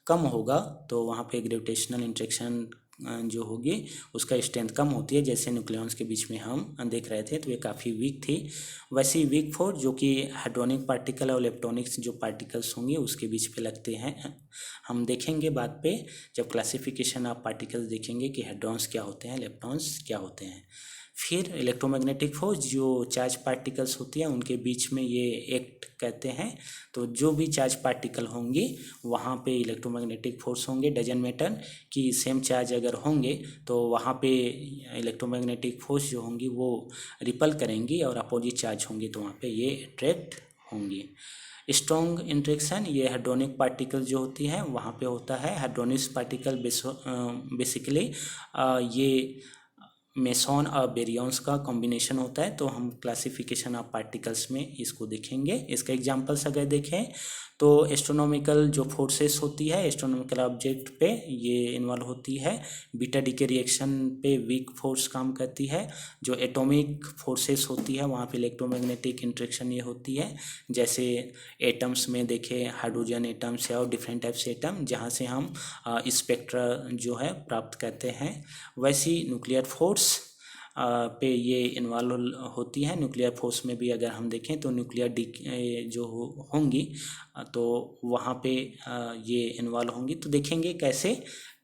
कम होगा तो वहाँ पे ग्रेविटेशनल इंट्रैक्शन जो होगी उसका स्ट्रेंथ कम होती है। जैसे न्यूक्लियॉन्स के बीच में हम देख रहे थे तो ये काफ़ी वीक थी। वैसे ही वीक फोर्स जो कि हाइड्रोनिक पार्टिकल और इलेक्ट्रॉनिक्स जो पार्टिकल्स होंगे उसके बीच पे लगते हैं। हम देखेंगे बाद पे जब क्लासिफिकेशन ऑफ पार्टिकल्स देखेंगे कि हाइड्रॉन्स क्या होते हैं, इलेक्ट्रॉन्स क्या होते हैं। फिर इलेक्ट्रोमैग्नेटिक फोर्स जो चार्ज पार्टिकल्स होती हैं उनके बीच में ये एक्ट कहते हैं। तो जो भी चार्ज पार्टिकल होंगे वहाँ पे इलेक्ट्रोमैग्नेटिक फोर्स होंगे। डजंट मैटर कि सेम चार्ज अगर होंगे तो वहाँ पे इलेक्ट्रोमैग्नेटिक फोर्स जो होंगी वो रिपल करेंगी, और अपोजिट चार्ज होंगी तो वहाँ पे ये अट्रैक्ट होंगी। स्ट्रॉन्ग इंट्रैक्शन ये हाइड्रोनिक पार्टिकल जो होती है वहाँ पे होता है। हाइड्रोनिक्स पार्टिकल बेसिकली ये मेसॉन और बेरियंस का कॉम्बिनेशन होता है। तो हम क्लासिफिकेशन ऑफ पार्टिकल्स में इसको देखेंगे। इसका एग्जांपल्स अगर देखें तो एस्ट्रोनॉमिकल जो फोर्सेस होती है एस्ट्रोनॉमिकल ऑब्जेक्ट पे ये इन्वॉल्व होती है। बीटा डीके रिएक्शन पे वीक फोर्स काम करती है। जो एटॉमिक फोर्सेस होती है वहाँ पे इलेक्ट्रोमैग्नेटिक इंटरेक्शन ये होती है। जैसे एटम्स में देखें हाइड्रोजन एटम्स है और डिफरेंट टाइप्स एटम जहाँ से हम स्पेक्ट्रा जो है प्राप्त करते हैं। वैसी न्यूक्लियर फोर्स पे ये इन्वॉल्व होती है। न्यूक्लियर फोर्स में भी अगर हम देखें तो न्यूक्लियर जो होंगी तो वहाँ पे ये इन्वॉल्व होंगी। तो देखेंगे कैसे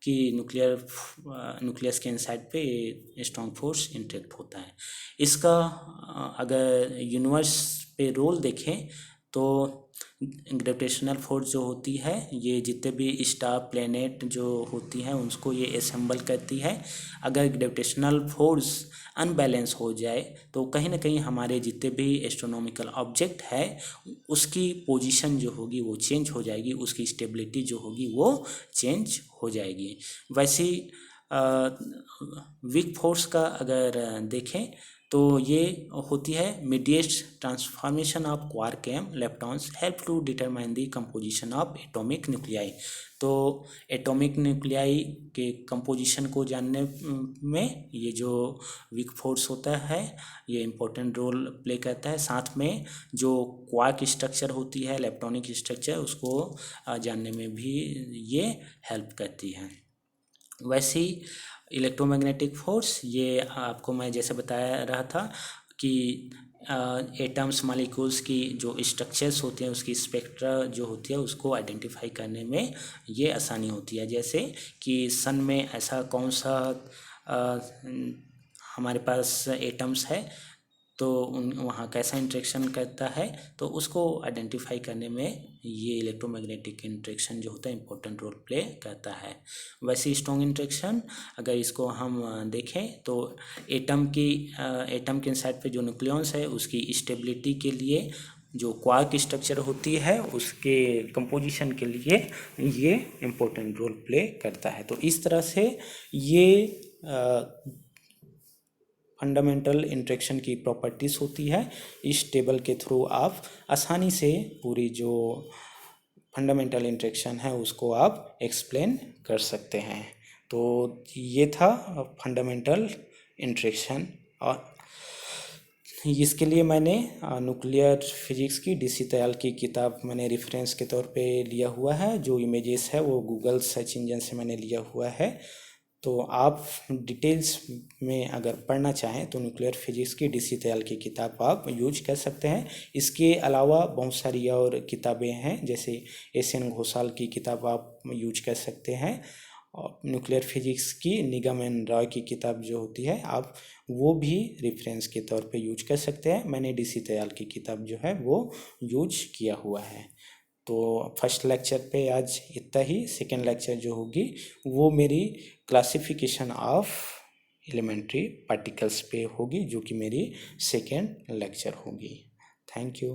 कि न्यूक्लियस के इनसाइड पे स्ट्रॉन्ग फोर्स इंटरेक्ट होता है। इसका अगर यूनिवर्स पे रोल देखें तो ग्रेविटेशनल फोर्स जो होती है ये जितने भी स्टार प्लैनेट जो होती हैं उसको ये असेंबल करती है। अगर ग्रेविटेशनल फोर्स अनबैलेंस हो जाए तो कहीं ना कहीं हमारे जितने भी एस्ट्रोनॉमिकल ऑब्जेक्ट है उसकी पोजीशन जो होगी वो चेंज हो जाएगी, उसकी स्टेबिलिटी जो होगी वो चेंज हो जाएगी। वैसे वीक फोर्स का अगर देखें तो ये होती है mediate transformation of quark and leptons help to determine the composition of atomic nuclei. तो एटॉमिक न्यूक्लियाई के कंपोजिशन को जानने में ये जो वीक फोर्स होता है ये इम्पोर्टेंट रोल प्ले करता है। साथ में जो क्वार्क स्ट्रक्चर होती है इलेक्ट्रॉनिक स्ट्रक्चर उसको जानने में भी ये हेल्प करती है। वैसे ही इलेक्ट्रोमैग्नेटिक फोर्स ये आपको मैं जैसे बताया रहा था कि एटम्स मॉलिक्यूल्स की जो स्ट्रक्चर्स होते हैं उसकी स्पेक्ट्रा जो होती है उसको आइडेंटिफाई करने में ये आसानी होती है। जैसे कि सन में ऐसा कौन सा हमारे पास एटम्स है तो वहाँ कैसा इंटरेक्शन करता है तो उसको आइडेंटिफाई करने में ये इलेक्ट्रोमैग्नेटिक इंटरेक्शन जो होता है इम्पोर्टेंट रोल प्ले करता है। वैसे स्ट्रॉन्ग इंटरेक्शन अगर इसको हम देखें तो एटम के इनसाइड पे जो न्यूक्लियॉन्स है उसकी स्टेबिलिटी के लिए जो क्वार्क स्ट्रक्चर होती है उसके कंपोजिशन के लिए ये इम्पोर्टेंट रोल प्ले करता है। तो इस तरह से ये फंडामेंटल इंटरेक्शन की प्रॉपर्टीज़ होती है। इस टेबल के थ्रू आप आसानी से पूरी जो फंडामेंटल इंटरेक्शन है उसको आप एक्सप्लेन कर सकते हैं। तो ये था फंडामेंटल इंटरेक्शन। और इसके लिए मैंने न्यूक्लियर फिजिक्स की डी सी दयाल की किताब मैंने रेफरेंस के तौर पे लिया हुआ है। जो इमेजेस है वो गूगल सर्च इंजन से मैंने लिया हुआ है। तो आप डिटेल्स में अगर पढ़ना चाहें तो न्यूक्लियर फिजिक्स की डी सी दयाल की किताब आप यूज कर सकते हैं। इसके अलावा बहुत सारी और किताबें हैं जैसे एस.एन. घोषाल की किताब आप यूज कर सकते हैं। और न्यूक्लियर फिजिक्स की निगम एंड रॉय की किताब जो होती है आप वो भी रेफरेंस के तौर पे यूज कर सकते हैं। मैंने डी सी दयाल की किताब जो है वो यूज किया हुआ है। तो फर्स्ट लेक्चर पे आज इतना ही। सेकेंड लेक्चर जो होगी वो मेरी क्लासिफिकेशन ऑफ एलिमेंट्री पार्टिकल्स पे होगी जो कि मेरी सेकेंड लेक्चर होगी। Thank you.